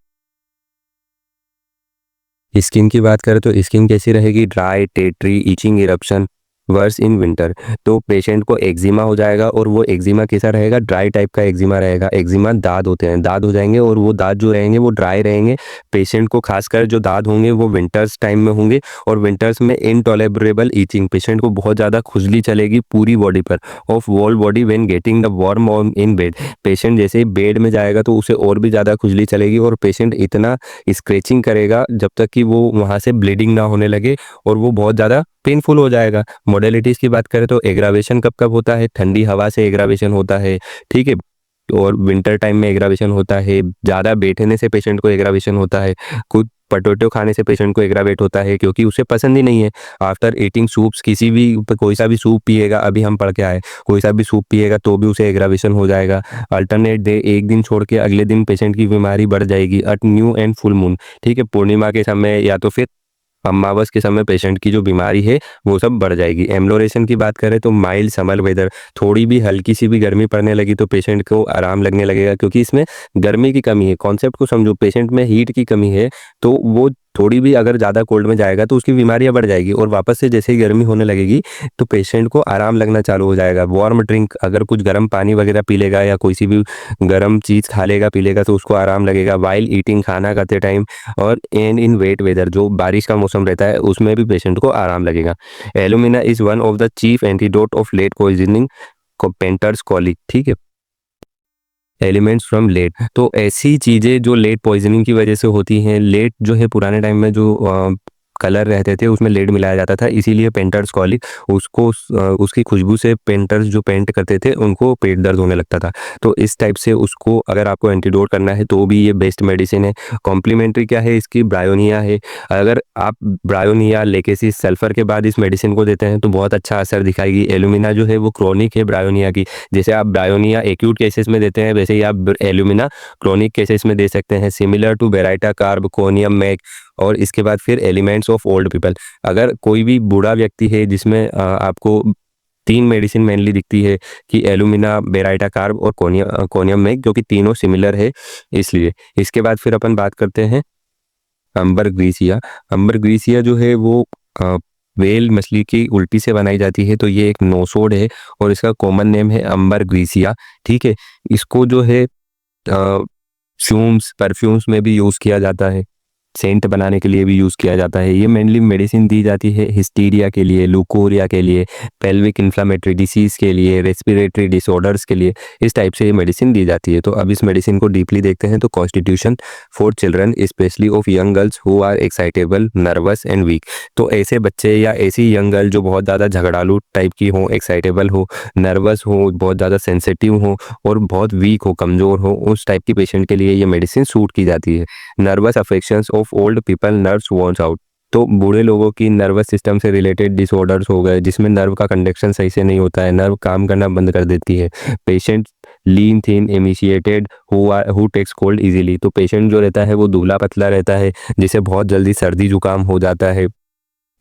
स्किन की बात करें तो स्किन कैसी रहेगी, dry, tettery, itching, eruption, worse in winter. तो पेशेंट को एक्जिमा हो जाएगा, और वो एक्जिमा कैसा रहेगा, ड्राई टाइप का एक्जिमा रहेगा। एक्जिमा दाद होते हैं, दाद हो जाएंगे, और वो दाद जो रहेंगे वो ड्राई रहेंगे। पेशेंट को खासकर जो दाद होंगे वो विंटर्स टाइम में होंगे, और विंटर्स में इनटॉलरेबल ईचिंग, पेशेंट को बहुत ज़्यादा खुजली चलेगी पूरी बॉडी पर, of wall body when getting the warm in bed. Patient जैसे ही बेड में जाएगा तो उसे और भी ज़्यादा खुजली चलेगी, और पेशेंट इतना स्क्रेचिंग करेगा जब तक कि वो वहाँ से ब्लीडिंग ना होने लगे, और वो बहुत ज़्यादा पेनफुल हो जाएगा। मॉडलिटीज़ की बात करें तो एग्रावेशन कब कब होता है, ठंडी हवा से एग्रावेशन होता है, ठीक है, और विंटर टाइम में एग्रावेशन होता है, ज़्यादा बैठने से पेशेंट को एग्रावेशन होता है, कुछ पोटैटो खाने से पेशेंट को एग्रावेट होता है क्योंकि उसे पसंद ही नहीं है। आफ्टर ईटिंग सूप्स, किसी भी कोई सा भी सूप पिएगा, अभी हम पढ़ के आए, कोई सा भी सूप पिएगा तो भी उसे एग्रावेशन हो जाएगा। अल्टरनेट डे, एक दिन छोड़ के अगले दिन पेशेंट की बीमारी बढ़ जाएगी। अट न्यू एंड फुल मून, ठीक है, पूर्णिमा के समय या तो फिर अमावस के समय पेशेंट की जो बीमारी है वो सब बढ़ जाएगी। एम्लोरेशन की बात करें तो माइल्ड समर वेदर, थोड़ी भी हल्की सी भी गर्मी पड़ने लगी तो पेशेंट को आराम लगने लगेगा, क्योंकि इसमें गर्मी की कमी है। कॉन्सेप्ट को समझो, पेशेंट में हीट की कमी है, तो वो थोड़ी भी अगर ज़्यादा कोल्ड में जाएगा तो उसकी बीमारियां बढ़ जाएगी, और वापस से जैसे ही गर्मी होने लगेगी तो पेशेंट को आराम लगना चालू हो जाएगा। वार्म ड्रिंक, अगर कुछ गर्म पानी वगैरह पी लेगा या कोई सी भी गर्म चीज़ खा लेगा पी लेगा तो उसको आराम लगेगा। वाइल ईटिंग, खाना खाते टाइम, और एंड इन वेट वेदर, जो बारिश का मौसम रहता है उसमें भी पेशेंट को आराम लगेगा। Alumina is one of the chief antidote of lead poisoning painters colic, ठीक है, एलिमेंट्स फ्रॉम लेड। तो ऐसी चीज़ें जो लेड पॉइजनिंग की वजह से होती हैं, लेड जो है पुराने टाइम में जो कलर रहते थे उसमें लेड मिलाया जाता था, इसीलिए पेंटर्स कॉलिक उसको उसकी खुशबू से पेंटर्स जो पेंट करते थे उनको पेट दर्द होने लगता था। तो इस टाइप से उसको अगर आपको एंटीडोट करना है तो भी ये बेस्ट मेडिसिन है। कॉम्प्लीमेंट्री क्या है इसकी, ब्रायोनिया है। अगर आप ब्रायोनिया लेकेसी सल्फर के बाद इस मेडिसिन को देते हैं तो बहुत अच्छा असर दिखाएगी। एलुमिना जो है वो क्रॉनिक है ब्रायोनिया की, जैसे आप ब्रायोनिया एक्यूट केसेस में देते हैं वैसे ही आप एलुमिना क्रॉनिक केसेस में दे सकते हैं, similar to baryta carb conium mag. और इसके बाद फिर एलिमेंट्स ऑफ ओल्ड पीपल। अगर कोई भी बूढ़ा व्यक्ति है जिसमें आपको 3 मेडिसिन मेनली दिखती है कि एलुमिना, बेराइटा कार्ब और कोनियम मैग, जो कि तीनों सिमिलर है इसलिए। इसके बाद फिर अपन बात करते हैं अंबर ग्रीसिया। अंबर ग्रीसिया जो है वो व्हेल मछली की उल्टी से बनाई जाती है, तो ये एक नोसोड है और इसका कॉमन नेम है अंबर ग्रीसिया। ठीक है, इसको जो है फ्यूम्स परफ्यूम्स में भी यूज़ किया जाता है, सेंट बनाने के लिए भी यूज़ किया जाता है। ये मेनली मेडिसिन दी जाती है हिस्टीरिया के लिए, लुकोरिया के लिए, पेल्विक इन्फ्लामेटरी डिसीज़ के लिए, रेस्पिरेटरी डिसऑर्डर्स के लिए, इस टाइप से ये मेडिसिन दी जाती है। तो अब इस मेडिसिन को डीपली देखते हैं। तो constitution for children especially of young girls who are excitable, nervous and weak. तो ऐसे बच्चे या ऐसी यंग गर्ल जो बहुत ज़्यादा झगड़ालू टाइप की हो, एक्साइटेबल हो, नर्वस हो, बहुत ज़्यादा सेंसिटिव हो और बहुत वीक हो, कमज़ोर हो, उस टाइप की पेशेंट के लिए ये मेडिसिन सूट की जाती है। Nervous affections of old people, nerves वॉन्स आउट। तो बूढ़े लोगों की नर्वस सिस्टम से रिलेटेड डिसऑर्डर्स हो गए जिसमें नर्व का कंडक्शन सही से नहीं होता है, नर्व काम करना बंद कर देती है। Patient lean thin emaciated who takes cold easily. तो पेशेंट जो रहता है वो दुबला पतला रहता है जिसे बहुत जल्दी सर्दी जुकाम हो जाता है।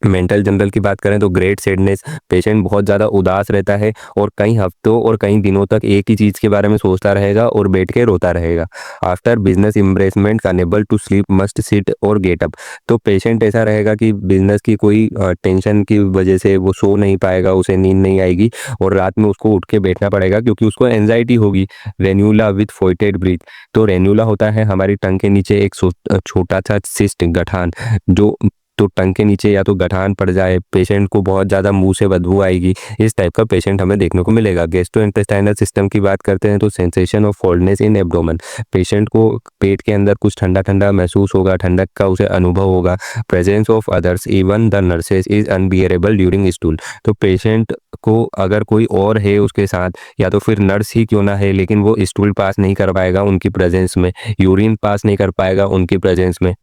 मेंटल जनरल की बात करें तो ग्रेट सैडनेस, पेशेंट बहुत ज़्यादा उदास रहता है और कई हफ्तों और कई दिनों तक एक ही चीज़ के बारे में सोचता रहेगा और बैठ के रोता रहेगा। After business embarrassment unable to sleep, must sit और गेट अप। तो पेशेंट ऐसा रहेगा कि बिजनेस की कोई टेंशन की वजह से वो सो नहीं पाएगा, उसे नींद नहीं आएगी और रात में उसको उठ के बैठना पड़ेगा क्योंकि उसको एंजाइटी होगी। रेन्यूला विथ फोइटेड ब्रीथ। तो रेन्यूला होता है हमारी टंग के नीचे एक छोटा सा सिस्ट, गठान, जो तो टंग के नीचे या तो गठान पड़ जाए, पेशेंट को बहुत ज़्यादा मुंह से बदबू आएगी, इस टाइप का पेशेंट हमें देखने को मिलेगा। गैस्ट्रोइंटेस्टाइनल सिस्टम की बात करते हैं तो sensation of coldness in abdomen, patient को पेट के अंदर कुछ ठंडा ठंडा महसूस होगा, ठंडक का उसे अनुभव होगा। Presence of others even the nurses is unbearable during stool. तो पेशेंट को अगर कोई और है उसके साथ या तो फिर नर्स ही क्यों ना है लेकिन वो स्टूल पास नहीं कर पाएगा उनकी प्रेजेंस में, यूरिन पास नहीं कर पाएगा उनकी प्रेजेंस में।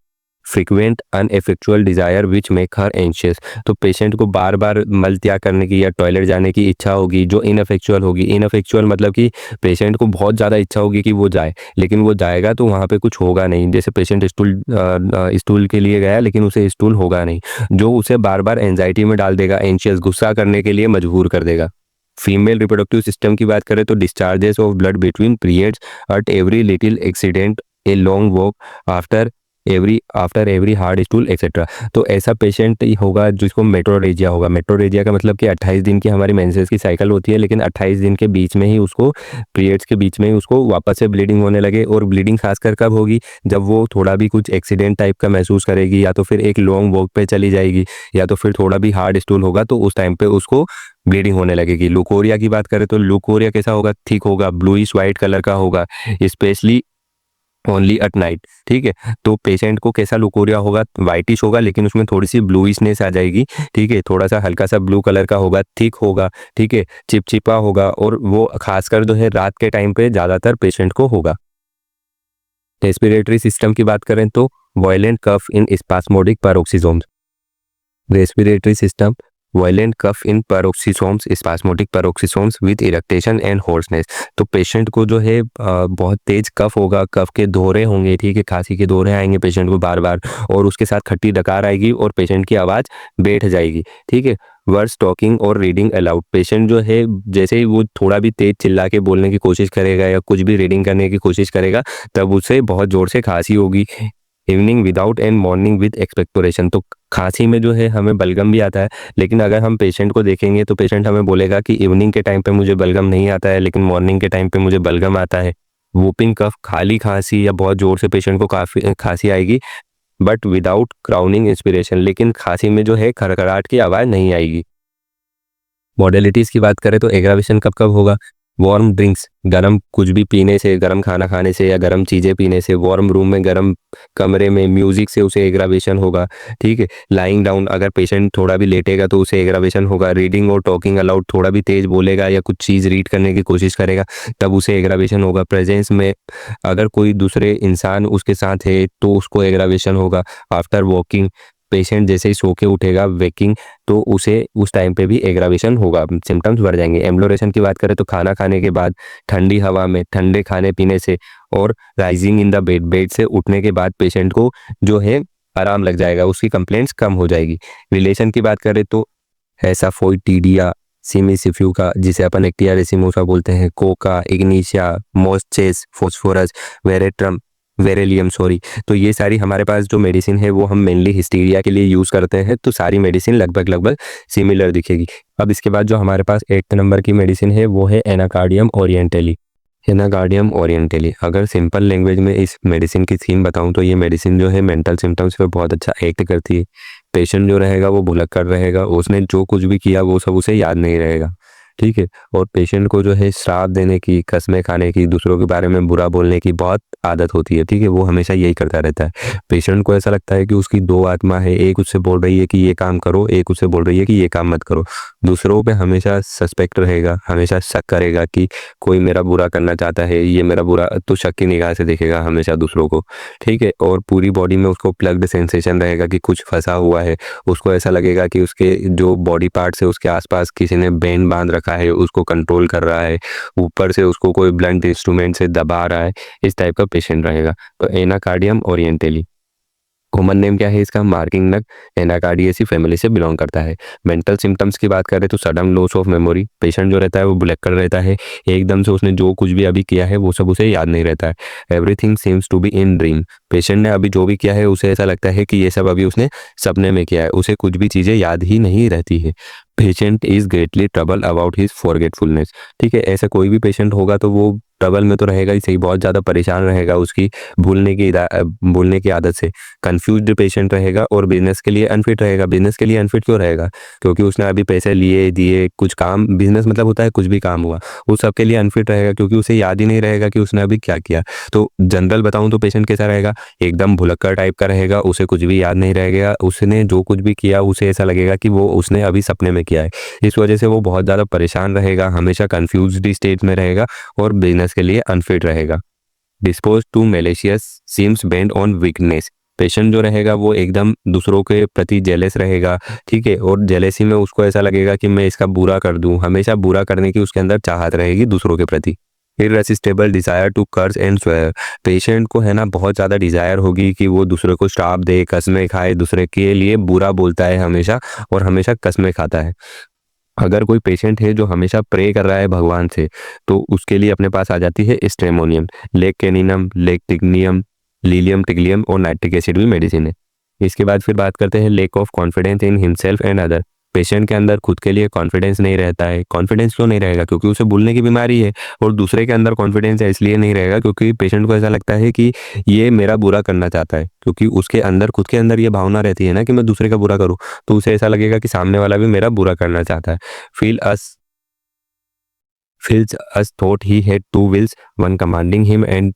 Frequent ineffectual desire which make her anxious. तो पेशेंट को बार बार मल त्याग करने की या टॉयलेट जाने की इच्छा होगी जो इनएफेक्चुअल होगी। इनएफेक्चुअल मतलब कि पेशेंट को बहुत ज़्यादा इच्छा होगी कि वो जाए लेकिन वो जाएगा तो वहाँ पे कुछ होगा नहीं, जैसे पेशेंट स्टूल के लिए गया लेकिन उसे स्टूल होगा नहीं, जो उसे बार बार एंजाइटी में डाल देगा, एंशियस, गुस्सा करने के लिए मजबूर कर देगा। फीमेल रिप्रोडक्टिव सिस्टम की बात करें तो discharges of blood between periods at every little accident, a long walk, after every hard stool etcetera. तो ऐसा पेशेंट होगा जिसको मेट्रोरेजिया होगा। मेट्रोरेजिया का मतलब कि 28 दिन की हमारी मेंसेस की साइकिल होती है लेकिन 28 दिन के बीच में ही उसको, पीरियड्स के बीच में ही उसको वापस से ब्लीडिंग होने लगे। और ब्लीडिंग खासकर कब होगी, जब वो थोड़ा भी कुछ एक्सीडेंट टाइप का महसूस करेगी या तो फिर एक लॉन्ग वॉक पे चली जाएगी या तो फिर थोड़ा भी हार्ड स्टूल होगा तो उस टाइम पे उसको ब्लीडिंग होने लगेगी। लुकोरिया की बात करें तो लुकोरिया कैसा होगा, थिक होगा, ब्लूइश वाइट कलर का होगा, स्पेशली ओनली एट नाइट। ठीक है, तो पेशेंट को कैसा लुकोरिया होगा, वाइटिश होगा लेकिन उसमें थोड़ी सी ब्लूइशनेस आ जाएगी। ठीक है, थोड़ा सा हल्का सा ब्लू कलर का होगा, थिक होगा, ठीक है, चिपचिपा होगा और वो खासकर जो है रात के टाइम पे ज़्यादातर पेशेंट को होगा। रेस्पिरेटरी सिस्टम की बात करें तो violent cough in spasmodic paroxysms. Respiratory system violent cough in paroxysms, spasmodic paroxysms with eructation and hoarseness. तो पेशेंट को जो है बहुत तेज कफ होगा, कफ के दौरे होंगे, ठीक है, खांसी के दौरे आएंगे पेशेंट को बार बार और उसके साथ खट्टी डकार आएगी और पेशेंट की आवाज़ बैठ जाएगी। ठीक है, वर्स टॉकिंग और रीडिंग अलाउड। पेशेंट जो है जैसे ही वो थोड़ा भी तेज चिल्ला के बोलने की कोशिश करेगा या कुछ भी रीडिंग करने की कोशिश करेगा तब उसे बहुत ज़ोर से खांसी होगी। Evening without and morning with expectoration. तो खांसी में जो है हमें बलगम भी आता है लेकिन अगर हम पेशेंट को देखेंगे तो पेशेंट हमें बोलेगा कि इवनिंग के टाइम पे मुझे बलगम नहीं आता है लेकिन मॉर्निंग के टाइम पे मुझे बलगम आता है। वूपिंग कफ, खाली खांसी या बहुत जोर से पेशेंट को काफ़ी खांसी आएगी बट विदाउट क्राउनिंग इंस्पिरेशन, लेकिन खांसी में जो है खड़खड़ाहट की आवाज़ नहीं आएगी। मॉडलिटीज़ की बात करें तो एग्रावेशन कब कब होगा, वार्म ड्रिंक्स, गर्म कुछ भी पीने से, गर्म खाना खाने से या गर्म चीज़ें पीने से, वार्म रूम में, गर्म कमरे में म्यूजिक से उसे एग्रावेशन होगा। ठीक है। लाइंग डाउन, अगर पेशेंट थोड़ा भी लेटेगा तो उसे एग्रावेशन होगा। रीडिंग और टॉकिंग अलाउड, थोड़ा भी तेज बोलेगा या कुछ चीज़ रीड करने की कोशिश करेगा तब उसे एग्रावेशन होगा। प्रेजेंस में, अगर कोई दूसरे इंसान उसके साथ है तो उसको एग्रावेशन होगा। आफ्टर वॉकिंग, पेशेंट जैसे ही सो के उठेगा वेकिंग, तो उसे उस टाइम पे भी एग्रावेशन होगा, सिम्टम्स बढ़ जाएंगे। एम्ब्लोरेशन की बात करें तो खाना खाने के बाद, ठंडी हवा में, ठंडे खाने पीने से और rising in the bed, bed से उठने के बाद पेशेंट को जो है आराम लग जाएगा, उसकी कंप्लेंट्स कम हो जाएगी। रिलेशन की बात करें तो एसाफोइटिडिया, सिमिसिफ्यू का, जिसे अपन एक्टिया रेसिमोसा बोलते हैं, coca, ignatia, moschus, phosphorus, veratrum, valerian sorry, तो ये सारी हमारे पास जो मेडिसिन है वो हम मेनली हिस्टीरिया के लिए यूज़ करते हैं। तो सारी मेडिसिन लगभग लगभग सिमिलर दिखेगी। अब इसके बाद जो हमारे पास 8th नंबर की मेडिसिन है वो है एनाकार्डियम ओरिएंटली। एनाकार्डियम ओरिएंटली, अगर सिंपल लैंग्वेज में इस मेडिसिन की थीम बताऊं तो ये मेडिसिन जो है मेंटल सिम्टम्स पे बहुत अच्छा एक्ट करती है। पेशेंट जो रहेगा वो भुलक्कड़ रहेगा, उसने जो कुछ भी किया वो सब उसे याद नहीं रहेगा। ठीक है। और पेशेंट को जो है श्राप देने की, कस्में खाने की, दूसरों के बारे में बुरा बोलने की बहुत आदत होती है। ठीक है। वो हमेशा यही करता रहता है। पेशेंट को ऐसा लगता है कि उसकी दो आत्मा है, एक उससे बोल रही है कि ये काम करो, एक उससे बोल रही है कि ये काम मत करो। दूसरों पे हमेशा सस्पेक्ट रहेगा, हमेशा शक करेगा कि कोई मेरा बुरा करना चाहता है, ये मेरा बुरा, तो शक की निगाह से देखेगा हमेशा दूसरों को। ठीक है। और पूरी बॉडी में उसको प्लग्ड सेंसेशन रहेगा कि कुछ फंसा हुआ है। उसको ऐसा लगेगा कि उसके जो बॉडी पार्ट्स है उसके आसपास किसी ने बैंड बांध रखा है, उसको कंट्रोल कर रहा है, ऊपर से उसको कोई ब्लंट इंस्ट्रूमेंट से दबा रहा है। इस टाइप का पेशेंट रहेगा। तो एनाकार्डियम ओरिएंटली, कॉमन नेम क्या है इसका? मार्किंग नग, एनाकार्डियेसी फैमिली से बिलोंग करता है। मेंटल सिम्टम्स की बात करें तो sudden loss of memory, patient जो रहता है वो भुलक्कड़ रहता है, एकदम से उसने जो कुछ भी अभी किया है वो सब उसे याद नहीं रहता है। Everything seems to be in dream, patient ने अभी जो भी किया है उसे ऐसा लगता है कि ये सब अभी उसने सपने में किया है, उसे कुछ भी चीज़ें याद ही नहीं रहती है। Patient is greatly trouble about his forgetfulness, ठीक है। ऐसा कोई भी पेशेंट होगा तो वो ट्रबल में तो रहेगा ही सही, बहुत ज़्यादा परेशान रहेगा उसकी भूलने की आदत से। कंफ्यूज्ड पेशेंट रहेगा और बिजनेस के लिए अनफिट रहेगा। बिजनेस के लिए अनफिट क्यों रहेगा? क्योंकि उसने अभी पैसे लिए दिए, कुछ काम, बिजनेस मतलब होता है कुछ भी काम हुआ, उस सब के लिए अनफिट रहेगा क्योंकि उसे याद ही नहीं रहेगा कि उसने अभी क्या किया। तो जनरल बताऊं तो पेशेंट कैसा रहेगा? एकदम भुलक्कड़ टाइप का रहेगा, उसे कुछ भी याद नहीं रहेगा, उसने जो कुछ भी किया उसे ऐसा लगेगा कि वो उसने अभी सपने में किया है। इस वजह से वो बहुत ज़्यादा परेशान रहेगा, हमेशा कंफ्यूज्ड स्टेट में रहेगा और बिजनेस के लिए अनफिट रहेगा। Dispose to malicious, seems bent on weakness, patient जो रहेगा वो एकदम दूसरों के प्रति जेलस रहेगा। ठीक है। और जेलेसी में उसको ऐसा लगेगा कि मैं इसका बुरा कर दूं, हमेशा बुरा करने की उसके अंदर चाहत रहेगी दूसरों के प्रति। Irresistible desire to curse and swear, patient को है ना बहुत ज़्यादा डिजायर होगी कि वो दूसरे को श्राप दे, कस्में खाए, दूसरे के लिए बुरा बोलता है हमेशा और हमेशा कस्में खाता है। अगर कोई पेशेंट है जो हमेशा प्रे कर रहा है भगवान से तो उसके लिए अपने पास आ जाती है स्ट्रेमोनियम, लेक कैनिनम, लेक टिग्नियम, लीलियम टिग्लियम और नाइट्रिक एसिड भी मेडिसिन है। इसके बाद फिर बात करते हैं lake of confidence in himself and other, patient के अंदर खुद के लिए कॉन्फिडेंस नहीं रहता है। कॉन्फिडेंस क्यों नहीं रहेगा? क्योंकि उसे भूलने की बीमारी है। और दूसरे के अंदर कॉन्फिडेंस इसलिए नहीं रहेगा क्योंकि पेशेंट को ऐसा लगता है कि ये मेरा बुरा करना चाहता है, क्योंकि उसके अंदर, खुद के अंदर ये भावना रहती है ना कि मैं दूसरे का बुरा करूं, तो उसे ऐसा लगेगा कि सामने वाला भी मेरा बुरा करना चाहता है। Feel us feels us thought he had two wills, one commanding him and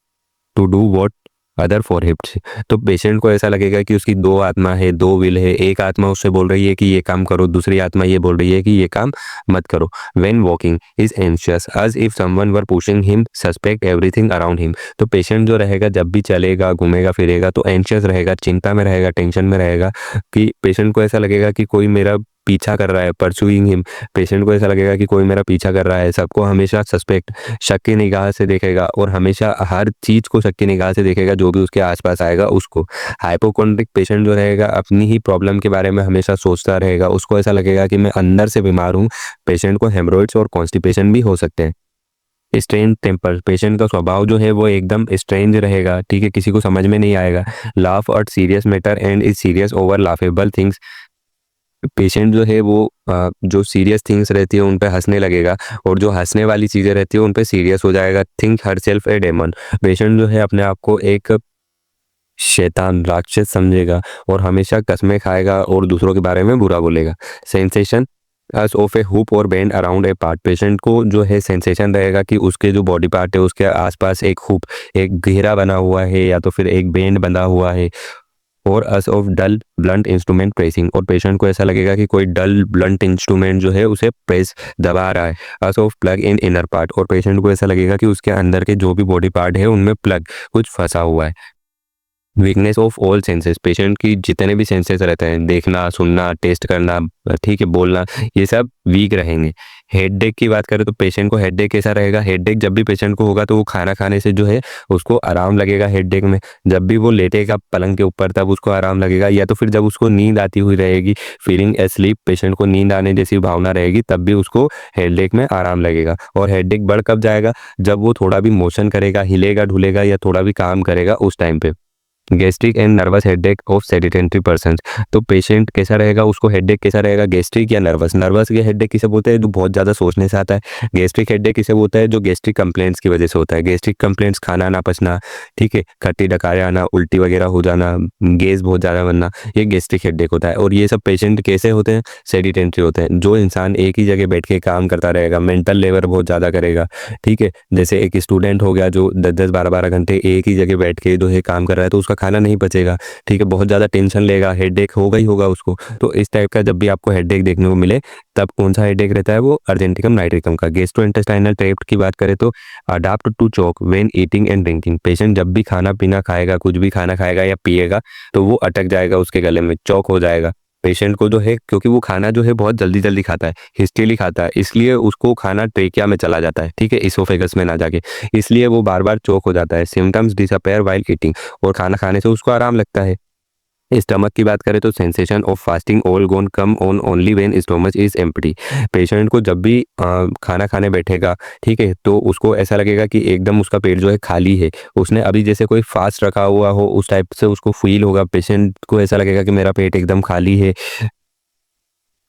to do what other for हिप्स, तो पेशेंट को ऐसा लगेगा कि उसकी दो आत्मा है, दो विल है। एक आत्मा उससे बोल रही है कि ये काम करो, दूसरी आत्मा ये बोल रही है कि ये काम मत करो। When walking is anxious as if someone were pushing him, suspect everything around him, तो पेशेंट जो रहेगा जब भी चलेगा, घूमेगा फिरेगा तो एंशियस रहेगा, चिंता में रहेगा, टेंशन में रहेगा, कि पेशेंट को ऐसा लगेगा कि कोई मेरा पीछा कर रहा है, परसुइंग हिम, पेशेंट को ऐसा लगेगा कि कोई मेरा पीछा कर रहा है। सबको हमेशा सस्पेक्ट, शक की निगाह से देखेगा और हमेशा हर चीज को शक की निगाह से देखेगा जो भी उसके आसपास आएगा उसको। हाइपोकॉन्ड्रिक पेशेंट जो रहेगा अपनी ही प्रॉब्लम के बारे में हमेशा सोचता रहेगा, उसको ऐसा लगेगा कि मैं अंदर से बीमार हूँ। पेशेंट को हेमरोइड्स और कॉन्स्टिपेशन भी हो सकते हैं। स्ट्रेंज टेम्पर, पेशेंट का स्वभाव जो है वो एकदम स्ट्रेंज रहेगा, ठीक है, किसी को समझ में नहीं आएगा। Laugh at serious matter and is serious over laughable things, patient जो है वो जो सीरियस थिंग्स रहती है उन पे हंसने लगेगा और जो हंसने वाली चीज़ें रहती है उन पे सीरियस हो जाएगा। Think herself a demon, patient जो है अपने आप को एक शैतान, राक्षस समझेगा और हमेशा कस्में खाएगा और दूसरों के बारे में बुरा बोलेगा। Sensation as of a hoop और band around a part. Patient को जो है सेंसेशन रहेगा कि उसके जो बॉडी पार्ट है उसके आसपास एक हुप, एक घेरा बना हुआ है या तो फिर एक बेंड बंधा हुआ है। और as of dull blunt instrument pressing, और पेशेंट को ऐसा लगेगा कि कोई डल ब्लंट इंस्ट्रूमेंट जो है उसे प्रेस दबा रहा है। अस of plug in inner part, और पेशेंट को ऐसा लगेगा कि उसके अंदर के जो भी बॉडी पार्ट है उनमें प्लग कुछ फंसा हुआ है। Weakness of all senses, patient की जितने भी सेंसेस रहते हैं, देखना, सुनना, टेस्ट करना, ठीक है, बोलना, ये सब वीक रहेंगे। हेडेक की बात करें तो पेशेंट को हेडेक कैसा रहेगा? हेडेक जब भी पेशेंट को होगा तो वो खाना खाने से जो है उसको आराम लगेगा हेडेक में। जब भी वो लेटेगा पलंग के ऊपर तब उसको आराम लगेगा, या तो फिर जब उसको नींद आती हुई रहेगी, फीलिंग एस्लीप, पेशेंट को नींद आने जैसी भावना रहेगी, तब भी उसको हेडेक में आराम लगेगा। और हेडेक बढ़ कब जाएगा? जब वो थोड़ा भी मोशन करेगा, हिलेगा ढुलेगा या थोड़ा भी काम करेगा उस टाइम पे। Gastric and nervous headache of sedentary persons, तो पेशेंट कैसा रहेगा, उसको हेडेक कैसा रहेगा, गैस्ट्रिक या नर्वस? नर्वस के हेडेक किसे बोलते हैं? जो बहुत ज़्यादा सोचने से आता है। गैस्ट्रिक हेडेक किसे बोलता है? जो गैस्ट्रिक कंप्लेंट्स की वजह से होता है। गैस्ट्रिक कंप्लेंट्स, खाना ना पचना, ठीक है, खट्टी डकारे आना, उल्टी वगैरह हो जाना, गैस बहुत ज़्यादा बनना, ये गैस्ट्रिक हेडेक होता है। और ये सब पेशेंट कैसे होते हैं? सेडिटेंटरी होते हैं। जो इंसान एक ही जगह बैठ के काम करता रहेगा, मेंटल लेबर बहुत ज़्यादा करेगा, ठीक है, जैसे एक स्टूडेंट हो गया जो 10-10 12-12 घंटे एक ही जगह बैठ के जो है काम कर रहा है, तो उसका खाना नहीं पचेगा, ठीक है, बहुत ज़्यादा टेंशन लेगा, हेडेक होगा ही होगा उसको। तो इस टाइप का जब भी आपको हेडेक देखने को मिले तब कौन सा हेडेक रहता है? वो अर्जेंटिकम नाइट्रिकम का। गैस्ट्रोइंटेस्टाइनल ट्रैक्ट की बात करें तो adapt to choke when eating and drinking, patient जब भी खाना पीना खाएगा, कुछ भी खाना खाएगा या पिएगा तो वो अटक जाएगा उसके गले में, चौक हो जाएगा। पेशेंट को जो है, क्योंकि वो खाना जो है बहुत जल्दी जल्दी खाता है, हिस्टेली खाता है, इसलिए उसको खाना ट्रेकिया में चला जाता है, ठीक है, इसोफेगस में ना जाके, इसलिए वो बार बार चोक हो जाता है। सिम्टम्स डिसअपेयर व्हाइल ईटिंग, और खाना खाने से उसको आराम लगता है। स्टमक की बात करें तो sensation of fasting all gone come on only when stomach is empty, patient को जब भी खाना खाने बैठेगा, ठीक है, तो उसको ऐसा लगेगा कि एकदम उसका पेट जो है खाली है, उसने अभी जैसे कोई फास्ट रखा हुआ हो उस टाइप से उसको फील होगा। पेशेंट को ऐसा लगेगा कि मेरा पेट एकदम खाली है,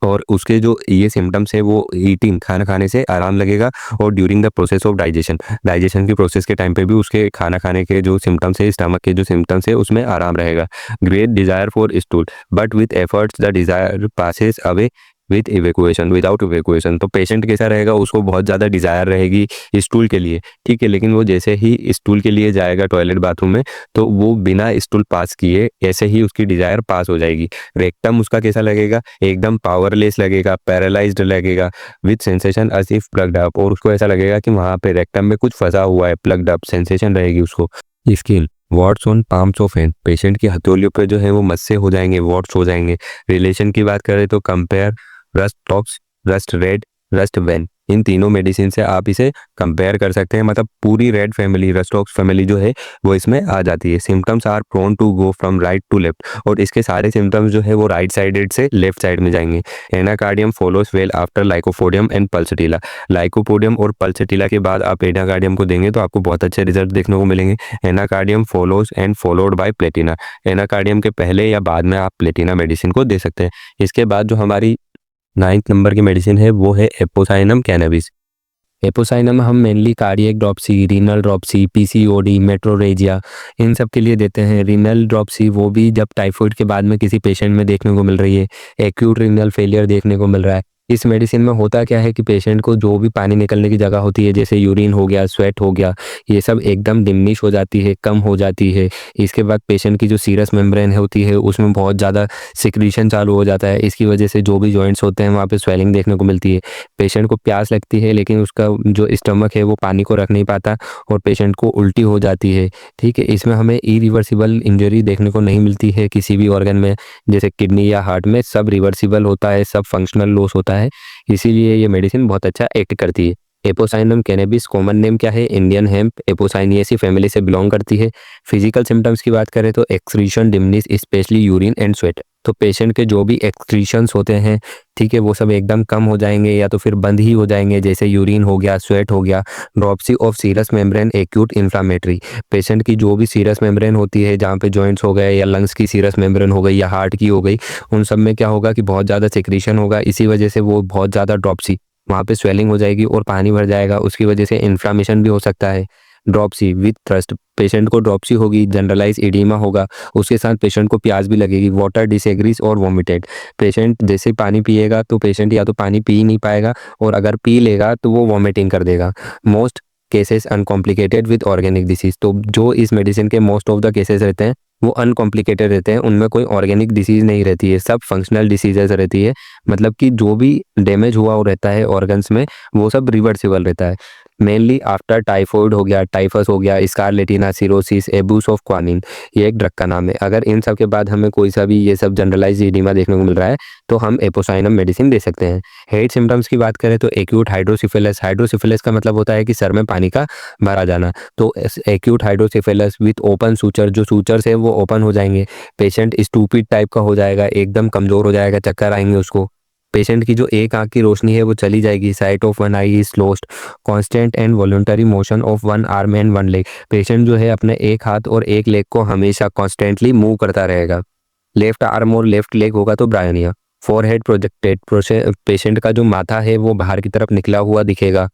और उसके जो ये सिम्टम्स है वो ईटिंग, खाना खाने से आराम लगेगा। और during the process of digestion, digestion की प्रोसेस के टाइम पे भी उसके खाना खाने के जो सिम्टम्स है, स्टमक के जो सिम्टम्स है, उसमें आराम रहेगा। Great desire for stool but with efforts the desire passes away with इवेकुएशन, without इवेकुएशन, तो पेशेंट कैसा रहेगा, उसको बहुत ज़्यादा डिजायर रहेगी स्टूल के लिए, ठीक है, लेकिन वो जैसे ही स्टूल के लिए जाएगा टॉयलेट बाथरूम में तो वो बिना स्टूल पास किए ऐसे ही उसकी डिजायर पास हो जाएगी। रेक्टम उसका कैसा लगेगा? एकदम पावरलेस लगेगा, पैरालाइज्ड लगेगा, with sensation as if plugged up, और उसको ऐसा लगेगा कि वहाँ पे रेक्टम में कुछ फंसा हुआ है, प्लग्ड अप सेंसेशन रहेगी उसको। Skin what's on palms of hand, patient की हथेलियों पे जो है वो मस्से हो जाएंगे, वॉट्स हो जाएंगे। रिलेशन की बात करें तो compare rhus tox, rhus rad, rhus ven, इन तीनों मेडिसिन से आप इसे कंपेयर कर सकते हैं, मतलब पूरी रेड फैमिली, रस्टॉक्स फैमिली जो है वो इसमें आ जाती है। Symptoms are prone to go from right to left, और इसके सारे सिम्टम्स जो है वो राइट साइडेड से लेफ्ट साइड में जाएंगे। Anacardium follows well after lycopodium and pulsatilla, lycopodium और पल्सटिला के बाद आप एनाकार्डियम को देंगे तो आपको बहुत अच्छे रिजल्ट देखने को मिलेंगे। Anacardium follows and followed by Platina, Anacardium के पहले या बाद में आप प्लेटिना मेडिसिन को दे सकते हैं। इसके बाद जो हमारी 9th नंबर की मेडिसिन है वो है एपोसाइनम कैनबिस। एपोसाइनम हम mainly cardiac dropsy, renal dropsy, PCOD, metrorrhagia, इन सब के लिए देते हैं। रीनल ड्रॉपसी वो भी जब टाइफाइड के बाद में किसी पेशेंट में देखने को मिल रही है, एक्यूट रीनल फेलियर देखने को मिल रहा है। इस मेडिसिन में होता क्या है कि पेशेंट को जो भी पानी निकलने की जगह होती है, जैसे यूरिन हो गया, स्वेट हो गया, ये सब एकदम डिमिनिश हो जाती है, कम हो जाती है। इसके बाद पेशेंट की जो सीरस मेम्ब्रेन होती है उसमें बहुत ज़्यादा सिक्रीशन चालू हो जाता है। इसकी वजह से जो भी जॉइंट्स होते हैं वहाँ पे स्वेलिंग देखने को मिलती है। पेशेंट को प्यास लगती है लेकिन उसका जो स्टमक है वो पानी को रख नहीं पाता और पेशेंट को उल्टी हो जाती है, ठीक है। इसमें हमें इरिवर्सिबल इंजरी देखने को नहीं मिलती है किसी भी ऑर्गन में, जैसे किडनी या हार्ट में सब रिवर्सिबल होता है, सब फंक्शनल लॉस होता है, इसीलिए ये मेडिसिन बहुत अच्छा एक्ट करती है। एपोसाइनम कैनबिस कॉमन नेम क्या है? इंडियन हेम्प एपोसाइनियेसी फैमिली से बिलोंग करती है। फिजिकल सिम्टम्स की बात करें तो excretion diminish, specially urine and sweat, तो पेशेंट के जो भी एक्सक्रीशंस होते हैं, ठीक है, वो सब एकदम कम हो जाएंगे या तो फिर बंद ही हो जाएंगे, जैसे यूरिन हो गया, स्वेट हो गया। Dropsy of serous membrane acute inflammatory, patient की जो भी सीरस मेम्ब्रेन होती है, जहाँ पे जॉइंट्स हो गए या लंग्स की सीरस मेम्ब्रेन हो गई या हार्ट की हो गई, उन सब में क्या होगा कि बहुत ज़्यादा सिक्रीशन होगा, इसी वजह से वो बहुत ज़्यादा ड्रॉपसी, वहाँ पे स्वेलिंग हो जाएगी और पानी भर जाएगा, उसकी वजह से इन्फ्लामेशन भी हो सकता है। ड्रॉपसी विथ थ्रस्ट, पेशेंट को ड्रॉपसी होगी, जनरलाइज एडिमा होगा, उसके साथ पेशेंट को प्यास भी लगेगी, वाटर डिसएग्रीज और वॉमिटेड, पेशेंट जैसे पानी पिएगा तो पेशेंट या तो पानी पी नहीं पाएगा और अगर पी लेगा तो वो वॉमिटिंग कर देगा। Most cases uncomplicated with organic disease, तो जो इस मेडिसिन के मोस्ट ऑफ द केसेस रहते हैं वो अनकॉम्प्लिकेटेड रहते हैं, उनमें कोई ऑर्गेनिक डिसीज नहीं रहती है, सब फंक्शनल डिसीजेज रहती है, मतलब कि जो भी डैमेज हुआ हो रहता है ऑर्गन्स में वो सब रिवर्सिबल रहता है। मेनली आफ्टर टाइफॉइड हो गया, टाइफस हो गया, स्कारलेटिना, सिरोसिस, एबूस ऑफ क्वानिन, ये एक ड्रग का नाम है। अगर इन सब के बाद हमें कोई सा भी ये सब जनरलाइज एडिमा देखने को मिल रहा है तो हम एपोसाइनम मेडिसिन दे सकते हैं। हेड सिम्टम्स की बात करें तो एक्यूट हाइड्रोसिफिलिस, हाइड्रोसिफिलिस का मतलब होता है कि सर में पानी का भरा जाना, तो एक्यूट हाइड्रोसिफिलिस विथ ओपन सूचर, जो सूचर्स है वो ओपन हो जाएंगे, पेशेंट स्टूपिड टाइप का हो जाएगा, एकदम कमजोर हो जाएगा, चक्कर आएंगे उसको, पेशेंट की जो एक आंख की रोशनी है वो चली जाएगी, site of one I is lost, constant and voluntary motion of one arm and one leg, patient जो है अपने एक हाथ और एक लेग को हमेशा कॉन्स्टेंटली मूव करता रहेगा, लेफ्ट आर्म और लेफ्ट लेग होगा तो ब्रायोनिया, फोरहेड प्रोजेक्टेड, पेशेंट का जो माथा है वो बाहर की तरफ निकला हुआ दिखेगा।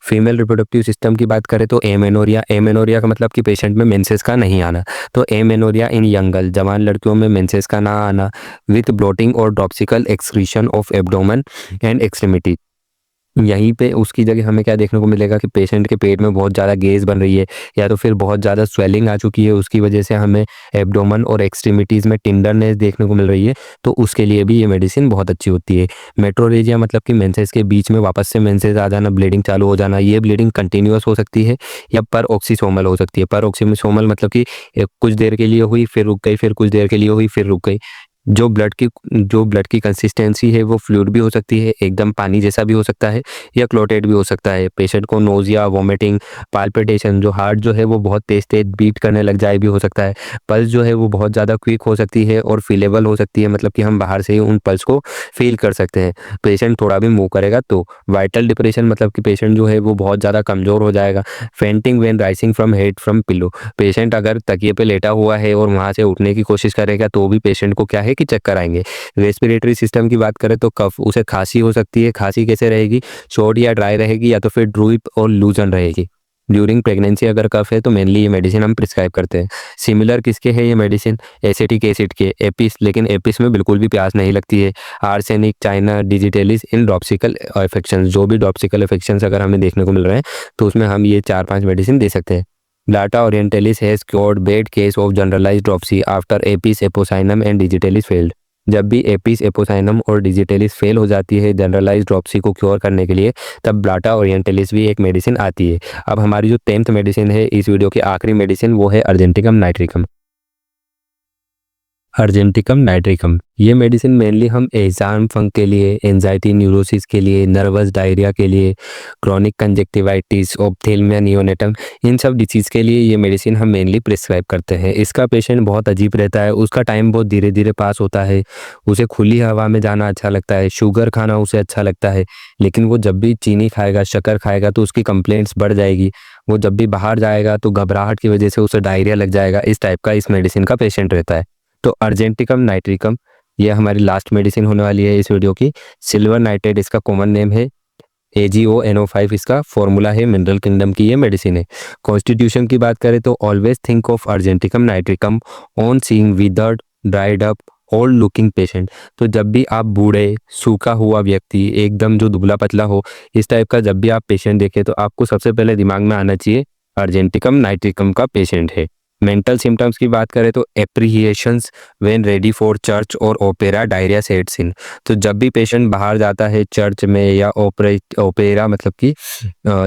फीमेल रिप्रोडक्टिव सिस्टम की बात करें तो एमेनोरिया, एमेनोरिया का मतलब कि पेशेंट में मेंसेस का नहीं आना, तो एमेनोरिया इन यंग गर्ल, जवान लड़कियों में मेंसेस का ना आना, विथ ब्लोटिंग और dropsical excretion of abdomen and extremity, यहीं पे उसकी जगह हमें क्या देखने को मिलेगा कि पेशेंट के पेट में बहुत ज़्यादा गैस बन रही है या तो फिर बहुत ज़्यादा स्वेलिंग आ चुकी है, उसकी वजह से हमें एब्डोमेन और एक्सट्रीमिटीज़ में टिंडरनेस देखने को मिल रही है, तो उसके लिए भी ये मेडिसिन बहुत अच्छी होती है। मेट्रोरेजिया मतलब कि मेंसेस के बीच में वापस से मेंसेस आ जाना, ब्लीडिंग चालू हो जाना, ये ब्लीडिंग कंटिन्यूअस हो सकती है या पर ऑक्सीसोमल हो सकती है। पर ऑक्सीसोमल मतलब कि कुछ देर के लिए हुई फिर रुक गई, फिर कुछ देर के लिए हुई फिर रुक गई। जो ब्लड की कंसिस्टेंसी है वो फ्लूइड भी हो सकती है, एकदम पानी जैसा भी हो सकता है या क्लोटेड भी हो सकता है। पेशेंट को नोजिया, वॉमिटिंग, पाल्पिटेशन, जो हार्ट जो है वो बहुत तेज तेज बीट करने लग जाए भी हो सकता है। पल्स जो है वो बहुत ज़्यादा क्विक हो सकती है और फीलेबल हो सकती है, मतलब कि हम बाहर से ही उन पल्स को फील कर सकते हैं। पेशेंट थोड़ा भी मूव करेगा तो वाइटल डिप्रेशन मतलब कि पेशेंट जो है वो बहुत ज़्यादा कमज़ोर हो जाएगा। Fainting when rising from head from pillow, patient अगर तकिए पे लेटा हुआ है और वहाँ से उठने की कोशिश करेगा तो भी पेशेंट को क्या है कि चक्कर आएंगे। रेस्पिरेटरी सिस्टम की बात करें तो कफ, उसे खांसी हो सकती है, खांसी कैसे रहेगी, शॉर्ट या ड्राई रहेगी या तो फिर ड्रूप और लूजन रहेगी। ड्यूरिंग प्रेगनेंसी अगर कफ है तो मेनली ये मेडिसिन हम प्रिस्क्राइब करते हैं। सिमिलर किसके है ये मेडिसिन, एसिटिक एसिड के, एपिस, लेकिन एपिस में बिल्कुल भी प्यास नहीं लगती है। आर्सेनिक, चाइना, डिजिटेलिस इन ड्रॉप्सिकल इन्फेक्शन, जो भी ड्रॉप्सिकल इन्फेक्शन अगर हमें देखने को मिल रहे हैं तो उसमें हम ये 4-5 मेडिसिन दे सकते हैं। Datura orientalis has cured bad case of generalised dropsy after apis, apocynum and digitalis failed, जब भी एपिस, एपोसाइनम और डिजिटेलिस फेल हो जाती है जनरलाइज्ड ड्रॉप्सी को क्योर करने के लिए, तब ब्लाटा ओरिएंटलिस भी एक मेडिसिन आती है। अब हमारी जो 10th मेडिसिन है इस वीडियो की आखिरी मेडिसिन वो है अर्जेंटिकम नाइट्रिकम। अर्जेंटिकम नाइट्रिकम, ये मेडिसिन मेनली हम एग्जाम फंक के लिए, एंजाइटी न्यूरोसिस के लिए, नर्वस डायरिया के लिए, क्रॉनिक कंजक्टिवाइटिस, ऑप्थेल्मिया नियोनेटम, इन सब डिसीज़ के लिए ये मेडिसिन हम मेनली प्रिस्क्राइब करते हैं। इसका पेशेंट बहुत अजीब रहता है, उसका टाइम बहुत धीरे धीरे पास होता है, उसे खुली हवा में जाना अच्छा लगता है, शुगर खाना उसे अच्छा लगता है, लेकिन वो जब भी चीनी खाएगा, शक्कर खाएगा तो उसकी कंप्लेंट्स बढ़ जाएगी। वो जब भी बाहर जाएगा तो घबराहट की वजह से उसे डायरिया लग जाएगा। इस टाइप का इस मेडिसिन का पेशेंट रहता है। तो अर्जेंटिकम नाइट्रिकम ये हमारी लास्ट मेडिसिन होने वाली है इस वीडियो की। सिल्वर नाइट्रेट इसका कॉमन नेम है, AgONO5 इसका फॉर्मूला है, मिनरल किंगडम की ये मेडिसिन है। कॉन्स्टिट्यूशन की बात करें तो always think of argentum nitricum on seeing withered, dried up, old looking patient, तो जब भी आप बूढ़े, सूखा हुआ व्यक्ति, एकदम जो दुबला पतला हो, इस टाइप का जब भी आप पेशेंट देखें तो आपको सबसे पहले दिमाग में आना चाहिए अर्जेंटिकम नाइट्रिकम का पेशेंट है। मेंटल सिम्टम्स की बात करें तो एप्रीहिएशंस व्हेन रेडी फॉर चर्च और ओपेरा, डायरिया सेट्स इन, तो जब भी पेशेंट बाहर जाता है चर्च में या ओपेरा मतलब कि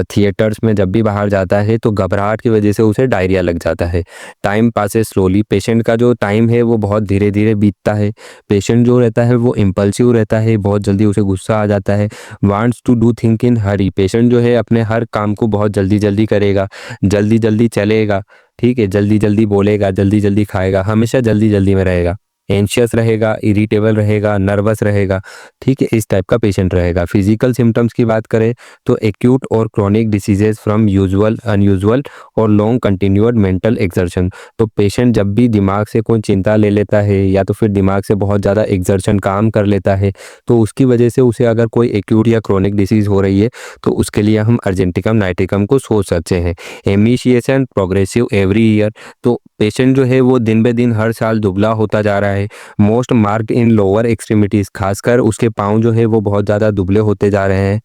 थिएटर्स में जब भी बाहर जाता है तो घबराहट की वजह से उसे डायरिया लग जाता है। टाइम पासेस स्लोली, पेशेंट का जो टाइम है वो बहुत धीरे धीरे बीतता है। पेशेंट जो रहता है वो इम्पल्सिव रहता है, बहुत जल्दी उसे गुस्सा आ जाता है। Wants to do think in hurry, patient जो है अपने हर काम को बहुत जल्दी जल्दी करेगा, जल्दी जल्दी चलेगा, ठीक है, जल्दी जल्दी बोलेगा, जल्दी जल्दी खाएगा, हमेशा जल्दी जल्दी में रहेगा। एंशियस रहेगा, इरिटेबल रहेगा, नर्वस रहेगा, ठीक है, इस टाइप का पेशेंट रहेगा। फिजिकल सिम्टम्स की बात करें तो एक्यूट और chronic diseases from usual, unusual और लॉन्ग कंटिन्यूड मेंटल एक्सर्शन। तो पेशेंट जब भी दिमाग से कोई चिंता ले लेता है या तो फिर दिमाग से बहुत ज़्यादा एक्सर्शन काम कर लेता है, तो उसकी वजह से उसे अगर कोई एक्यूट या क्रॉनिक डिसीज़ हो रही है तो उसके लिए हम अर्जेंटिकम नाइट्रिकम को सोच सकते हैं। एमिशिएशन प्रोग्रेसिव एवरी ईयर, तो पेशेंट जो है वो दिन ब दिन हर साल दुबला होता जा रहा है। Most marked in lower extremities, खासकर उसके पाँव जो है वो बहुत ज़्यादा दुबले होते जा रहे हैं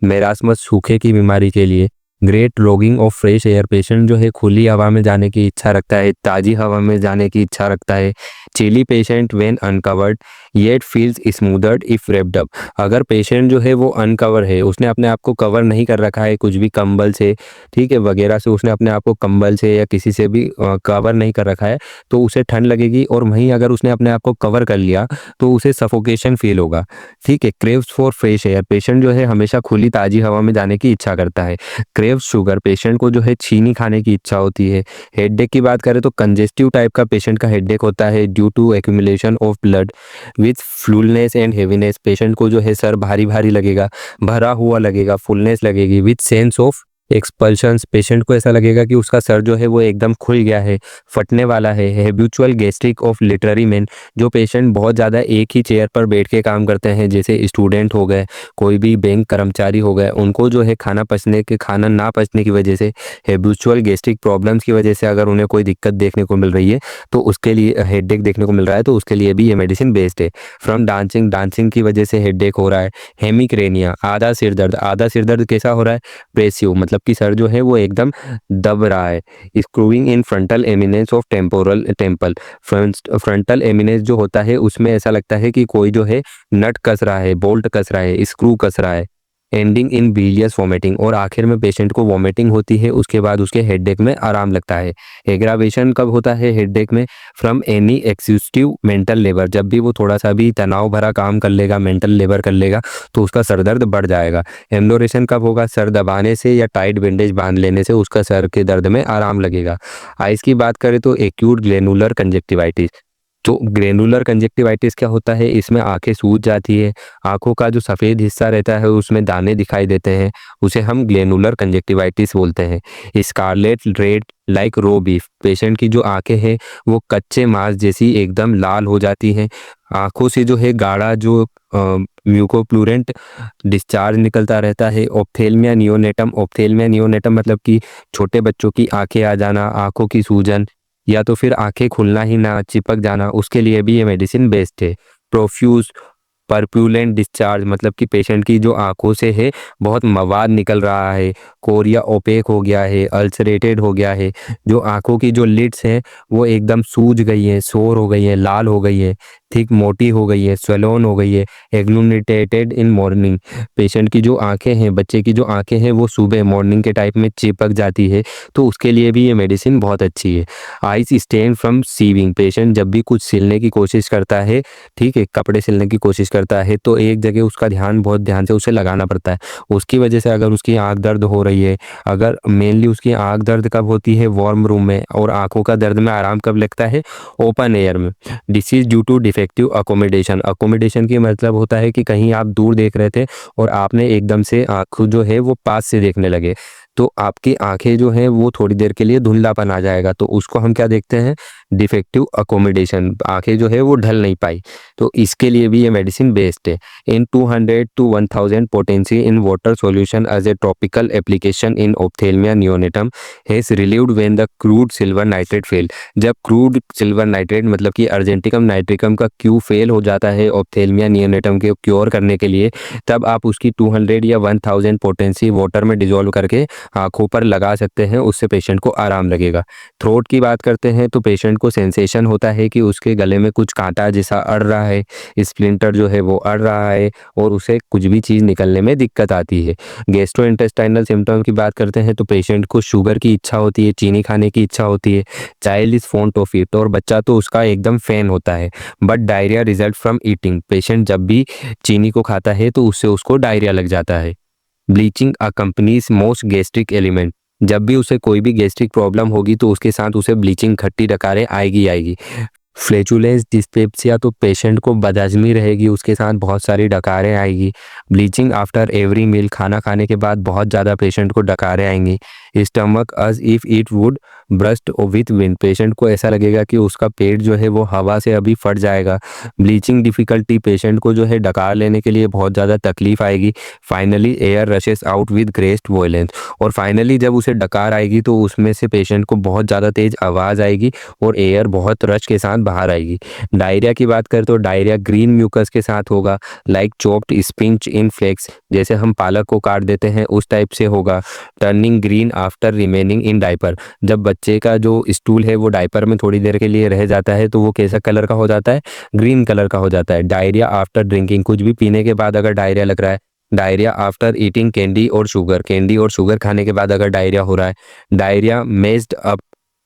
मेरास्मस सूखे की बीमारी के लिए। Great logging off fresh air, patient जो है खुली हवा में जाने की इच्छा रखता है, ताज़ी हवा में जाने की इच्छा रखता है। Chilly patient when uncovered yet feels smothered if wrapped up, अगर पेशेंट जो है वो अनकवर है, उसने अपने आप को कवर नहीं कर रखा है कुछ भी कंबल से, ठीक है, वगैरह से उसने अपने आप को कंबल से या किसी से भी कवर नहीं कर रखा है, तो उसे ठंड लगेगी। और वहीं अगर उसने अपने आप को कवर कर लिया तो उसे सफोकेशन फील होगा, ठीक है। Craves for fresh air, patient जो है हमेशा खुली ताज़ी हवा में जाने की इच्छा करता है। क्रेव्स शुगर, पेशेंट को जो है चीनी खाने की इच्छा होती है। हेडेक की बात करें तो कंजेस्टिव टाइप का पेशेंट का हेडेक होता है due to accumulation of blood with fullness and heaviness, patient को जो है सर भारी भारी लगेगा, भरा हुआ लगेगा, फुलनेस लगेगी विथ सेंस ऑफ एक्सपल्शंस, पेशेंट को ऐसा लगेगा कि उसका सर जो है वो एकदम खुल गया है, फटने वाला है। Habitual gastric of literary man, जो पेशेंट बहुत ज़्यादा एक ही चेयर पर बैठ के काम करते हैं, जैसे स्टूडेंट हो गए, कोई भी बैंक कर्मचारी हो गए, उनको जो है खाना ना पचने की वजह से, हैबिचुअल गैस्ट्रिक प्रॉब्लम्स की वजह से अगर उन्हें कोई दिक्कत देखने को मिल रही है तो उसके लिए हेडेक देखने को मिल रहा है, तो उसके लिए भी ये मेडिसिन बेस्ड है। फ्रॉम डांसिंग, डांसिंग की वजह से हेडेक हो रहा है। हेमिक्रेनिया, आधा सिर दर्द, आधा सिर दर्द कैसा हो रहा है, प्रेसिव, मतलब कि सर जो है वो एकदम दब रहा है। Screwing in frontal eminence of temporal temple, frontal eminence जो होता है उसमें ऐसा लगता है कि कोई जो है नट कस रहा है, बोल्ट कस रहा है, स्क्रू कस रहा है। एंडिंग इन बिलियस वॉमिटिंग, और आखिर में पेशेंट को वॉमिटिंग होती है, उसके बाद उसके हेडेक में आराम लगता है। एग्रावेशन कब होता है हेडेक में, फ्रॉम एनी एक्सिस्टिव मेंटल लेबर, जब भी वो थोड़ा सा भी तनाव भरा काम कर लेगा, मेंटल लेबर कर लेगा, तो उसका सर दर्द बढ़ जाएगा। एम्लोरेशन कब होगा, सर दबाने से या टाइट बैंडेज बांध लेने से उसका सर के दर्द में आराम लगेगा। आइज की बात करें तो एक्यूट ग्लैनुलर कंजक्टिवाइटिस, तो ग्रेनुलर कंजक्टिवाइटिस क्या होता है, इसमें आंखें सूज जाती है, आंखों का जो सफ़ेद हिस्सा रहता है उसमें दाने दिखाई देते हैं, उसे हम ग्लेनुलर कंजक्टिवाइटिस बोलते हैं। स्कारलेट रेड लाइक रो बीफ, पेशेंट की जो आंखें हैं वो कच्चे मांस जैसी एकदम लाल हो जाती हैं, आंखों से जो है गाढ़ा जो म्यूकोप्लूरेंट डिस्चार्ज निकलता रहता है। ऑप्थेल्मिया नियोनेटम, ऑप्थेल्मिया नियोनेटम मतलब कि छोटे बच्चों की आंखें आ जाना, आंखों की सूजन, या तो फिर आंखें खुलना ही ना, चिपक जाना, उसके लिए भी ये मेडिसिन बेस्ट है। प्रोफ्यूज परप्यूलेंट डिस्चार्ज, मतलब कि पेशेंट की जो आंखों से है बहुत मवाद निकल रहा है, कोरिया ओपेक हो गया है, अल्सरेटेड हो गया है, जो आंखों की जो लिड्स हैं वो एकदम सूज गई हैं, सोर हो गई हैं, लाल हो गई हैं, थिक मोटी हो गई है, स्वेलोन हो गई है। एग्लूनेटेड इन मॉर्निंग, पेशेंट की जो आंखें हैं, बच्चे की जो आंखें हैं वो सुबह मॉर्निंग के टाइप में चिपक जाती है, तो उसके लिए भी ये मेडिसिन बहुत अच्छी है। Eyes strain from sewing, patient जब भी कुछ सिलने की कोशिश करता है, ठीक है, कपड़े सिलने की कोशिश करता है, तो एक जगह उसका ध्यान बहुत ध्यान से उसे लगाना पड़ता है, उसकी वजह से अगर उसकी आंख दर्द हो रही है, अगर मेनली उसकी आंख दर्द कब होती है, वार्म रूम में, और आंखों का दर्द में आराम कब लगता है, ओपन एयर में। Disease due to defective accommodation, accommodation की मतलब होता है कि कहीं आप दूर देख रहे थे और आपने एकदम से आंख जो है वो पास से देखने लगे, तो आपकी आंखें जो हैं वो थोड़ी देर के लिए धुंधलापन आ जाएगा, तो उसको हम क्या देखते हैं, डिफेक्टिव अकोमोडेशन, आंखें जो है वो ढल नहीं पाई, तो इसके लिए भी ये मेडिसिन बेस्ट है। In 200 to 1000 potency in water solution as a topical application in ophthalmia neonatorum has relieved when the crude silver nitrate fail, जब क्रूड सिल्वर नाइट्रेट मतलब कि अर्जेंटिकम नाइट्रिकम का क्यू फेल हो जाता है ऑप्थेल्मिया नियोनेटम के cure करने के लिए, तब आप उसकी 200 या 1000 पोटेंसी वाटर में डिजोल्व करके आंखों पर लगा सकते हैं, उससे पेशेंट को आराम लगेगा। थ्रोट की बात करते हैं तो पेशेंट को सेंसेशन होता है कि उसके गले में कुछ कांटा जैसा अड़ रहा है, स्प्लिंटर जो है वो अड़ रहा है और उसे कुछ भी चीज़ निकलने में दिक्कत आती है। गैस्ट्रोइंटेस्टाइनल सिम्टम की बात करते हैं तो पेशेंट को शुगर की इच्छा होती है, चीनी खाने की इच्छा होती है, child is fond of it, और बच्चा तो उसका एकदम फैन होता है, but diarrhoea result from eating, patient जब भी चीनी को खाता है तो उससे उसको डायरिया लग जाता है। Bleaching accompanies most gastric element, जब भी उसे कोई भी गैस्ट्रिक प्रॉब्लम होगी तो उसके साथ उसे ब्लीचिंग खट्टी डकारें आएगी आएगी। फ्लैचुलेंस डिस्पेप्सिया तो पेशेंट को बदहजमी रहेगी, उसके साथ बहुत सारी डकारें आएगी। ब्लीचिंग आफ्टर एवरी मील, खाना खाने के बाद बहुत ज़्यादा पेशेंट को डकारें आएंगी। Stomach as if it would burst with wind, patient को ऐसा लगेगा कि उसका पेट जो है वो हवा से अभी फट जाएगा। ब्लीचिंग डिफ़िकल्टी, पेशेंट को जो है डकार लेने के लिए बहुत ज़्यादा तकलीफ आएगी। Finally air rashes out with great violence, और फाइनली जब उसे डकार आएगी तो उसमें से पेशेंट को बहुत ज़्यादा तेज़ आवाज़ आएगी और एयर बहुत रश के साथ बाहर आएगी। डायरिया की बात करें तो डायरिया ग्रीन म्यूकस के साथ होगा, लाइक चॉप्ड स्पिंच इन फ्लेक्स, जैसे हम पालक को काट देते हैं उस टाइप से होगा। Turning green after remaining in diaper, जब बच्चे का जो स्टूल है वो डायपर में थोड़ी देर के लिए रह जाता है तो वो कैसा कलर का हो जाता है, ग्रीन कलर का हो जाता है। डायरिया आफ्टर ड्रिंकिंग, कुछ भी पीने के बाद अगर डायरिया लग रहा है। डायरिया आफ्टर ईटिंग कैंडी और शुगर, कैंडी और शुगर खाने के बाद अगर डायरिया हो रहा है। डायरिया मेज्ड अप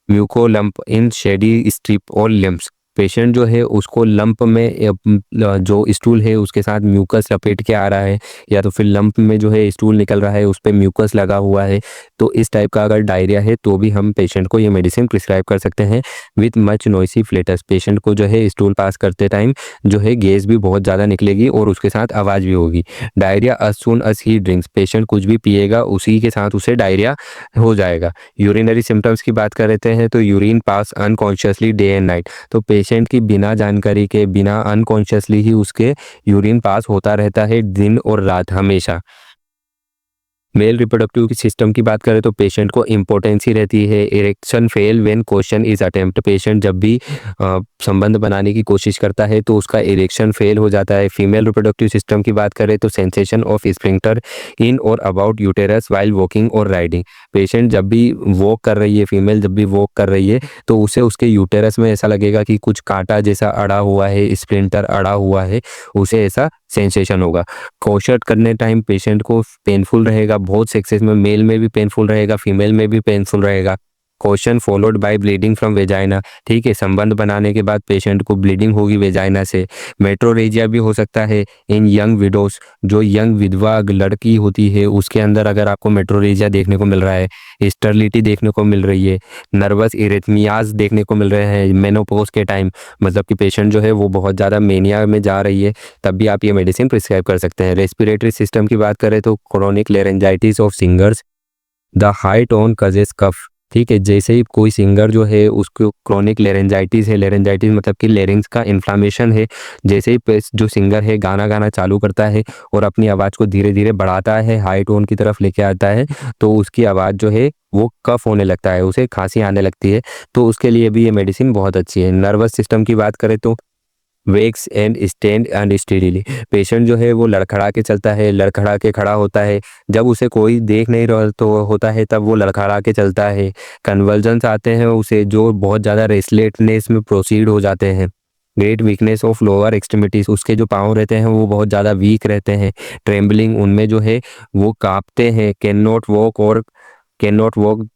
म्यूकोलम्प इन शेडी स्ट्रिप और लिम्स, पेशेंट जो है उसको लंप में जो स्टूल है उसके साथ म्यूकस लपेट के आ रहा है, या तो फिर लंप में जो है स्टूल निकल रहा है उस पर म्यूकस लगा हुआ है, तो इस टाइप का अगर डायरिया है तो भी हम पेशेंट को ये मेडिसिन प्रिस्क्राइब कर सकते हैं। With much noisy flatus, patient को जो है स्टूल पास करते टाइम जो है गैस भी बहुत ज़्यादा निकलेगी और उसके साथ आवाज़ भी होगी। डायरिया अस सून अस ही ड्रिंक्स, पेशेंट कुछ भी पिएगा उसी के साथ उसे डायरिया हो जाएगा। यूरिनरी सिम्टम्स की बात कर रहे हैं तो urine pass unconsciously day and night, तो पेशेंट की बिना जानकारी के बिना अनकॉन्शियसली ही उसके यूरिन पास होता रहता है दिन और रात हमेशा। मेल रिप्रोडक्टिव सिस्टम की बात करें तो पेशेंट को इम्पोर्टेंसी रहती है। Erection fail when question is attempt, patient जब भी संबंध बनाने की कोशिश करता है तो उसका इरेक्शन फेल हो जाता है। फीमेल रिप्रोडक्टिव सिस्टम की बात करें तो सेंसेशन ऑफ स्फिंक्टर इन और अबाउट यूटेरस वाइल वॉकिंग और राइडिंग, पेशेंट जब भी वॉक कर रही है, फीमेल जब भी वॉक कर रही है तो उसे उसके यूटेरस में ऐसा लगेगा कि कुछ कांटा जैसा अड़ा हुआ है, स्प्लिंटर अड़ा हुआ है, उसे ऐसा सेंसेशन होगा। कोशर्ट करने टाइम पेशेंट को पेनफुल रहेगा, बहुत सेक्सेस में मेल में भी पेनफुल रहेगा, फीमेल में भी पेनफुल रहेगा। Question followed by bleeding from vagina, ठीक है, संबंध बनाने के बाद पेशेंट को ब्लीडिंग होगी वेजाइना से। मेट्रोरेजिया भी हो सकता है इन यंग विडोज, जो यंग विधवा लड़की होती है उसके अंदर अगर आपको मेट्रोरेजिया देखने को मिल रहा है। स्टर्लिटी देखने को मिल रही है। नर्वस इरेथमियाज देखने को मिल रहे हैं मेनोपॉज के टाइम, मतलब कि पेशेंट जो है वो बहुत ज़्यादा मेनिया में जा रही है, तब भी आप ये मेडिसिन प्रिस्क्राइब कर सकते हैं। रेस्पिरेटरी सिस्टम की बात करें तो chronic laryngitis of singers, the high tone causes cough, ठीक है, जैसे ही कोई सिंगर जो है उसको क्रोनिक लेरेंजाइटिस है, लेरेंजाइटिस मतलब कि लेरिंग्स का इन्फ्लामेशन है, जैसे ही जो सिंगर है गाना गाना चालू करता है और अपनी आवाज़ को धीरे धीरे बढ़ाता है, हाई टोन की तरफ लेके आता है, तो उसकी आवाज़ जो है वो कफ होने लगता है, उसे खांसी आने लगती है, तो उसके लिए भी ये मेडिसिन बहुत अच्छी है। नर्वस सिस्टम की बात करें तो walks and stand and steadily, patient जो है वो लड़खड़ा के चलता है, लड़खड़ा के खड़ा होता है, जब उसे कोई देख नहीं रहा तो होता है तब वो लड़खड़ा के चलता है। कन्वर्जन्स आते हैं उसे, जो बहुत ज़्यादा रेस्टलेसनेस में प्रोसीड हो जाते हैं। Great weakness of lower extremities, उसके जो पाँव रहते हैं वो बहुत ज़्यादा वीक रहते हैं। ट्रेम्बलिंग, उनमें जो है वो कांपते हैं। Can not walk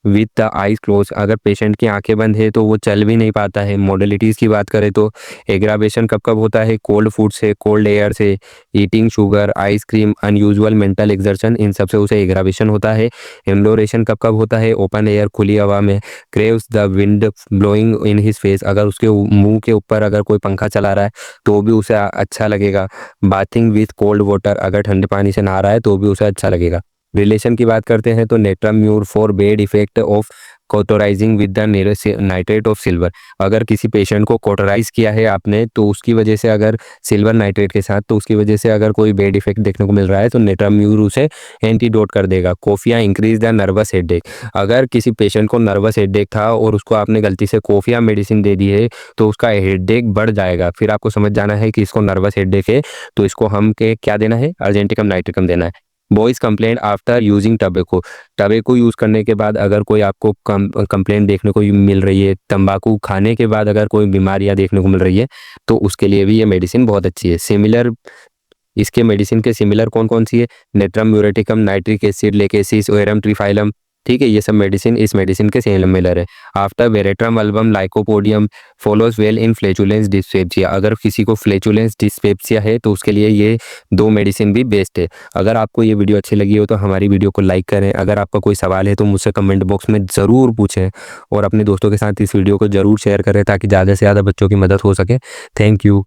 with the eyes close, अगर पेशेंट की आंखें बंद है तो वो चल भी नहीं पाता है। मॉडलिटीज़ की बात करें तो एग्रावेशन कब कब होता है, कोल्ड फूड से, कोल्ड एयर से, eating sugar, ice cream, unusual mental exertion, इन सब से उसे एग्रावेशन होता है। एम्लोरेशन कब कब होता है, ओपन एयर, खुली हवा में। Craves the wind blowing in his face, अगर उसके मुंह के ऊपर अगर कोई पंखा चला रहा है तो भी उसे अच्छा लगेगा। बाथिंग विथ कोल्ड वाटर, अगर ठंडे पानी से नहा रहा है तो भी उसे अच्छा लगेगा। रिलेशन की बात करते हैं तो natrum mur for bad effect of cauterising with the nitrate of silver, अगर किसी पेशेंट को कोटोराइज किया है आपने तो उसकी वजह से अगर सिल्वर नाइट्रेट के साथ, तो उसकी वजह से अगर कोई बेड इफेक्ट देखने को मिल रहा है तो नेट्राम्यूर उसे एंटीडोट कर देगा। कोफिया इंक्रीज द नर्वस हेडेक, अगर किसी पेशेंट को नर्वस हेडेक था और उसको आपने गलती से कोफिया मेडिसिन दे दी है तो उसका हेडेक बढ़ जाएगा। फिर आपको समझ जाना है कि इसको नर्वस हेडेक है तो इसको हम के क्या देना है, अर्जेंटिकम नाइट्रिकम देना है। Boys complaint after using tobacco, tobacco use करने के बाद अगर कोई आपको कंप्लेंट देखने को मिल रही है, तंबाकू खाने के बाद अगर कोई बीमारियां देखने को मिल रही है तो उसके लिए भी ये मेडिसिन बहुत अच्छी है। सिमिलर, इसके मेडिसिन के सिमिलर कौन कौन सी है, नेट्रम म्यूरेटिकम, नाइट्रिक एसिड, लेकेसिस, ओएरम ट्रिफाइलम, ठीक है, ये सब मेडिसिन इस मेडिसिन के सिमिलर है। After veratrum album lycopodium follows well in flatulence dyspepsia. अगर किसी को फ्लैचुलेंस डिस्पेप्सिया है तो उसके लिए ये 2 मेडिसिन भी बेस्ट है। अगर आपको ये वीडियो अच्छी लगी हो तो हमारी वीडियो को लाइक करें। अगर आपका कोई सवाल है तो मुझसे कमेंट बॉक्स में ज़रूर पूछें और अपने दोस्तों के साथ इस वीडियो को ज़रूर शेयर करें ताकि ज़्यादा से ज़्यादा बच्चों की मदद हो सके। Thank you.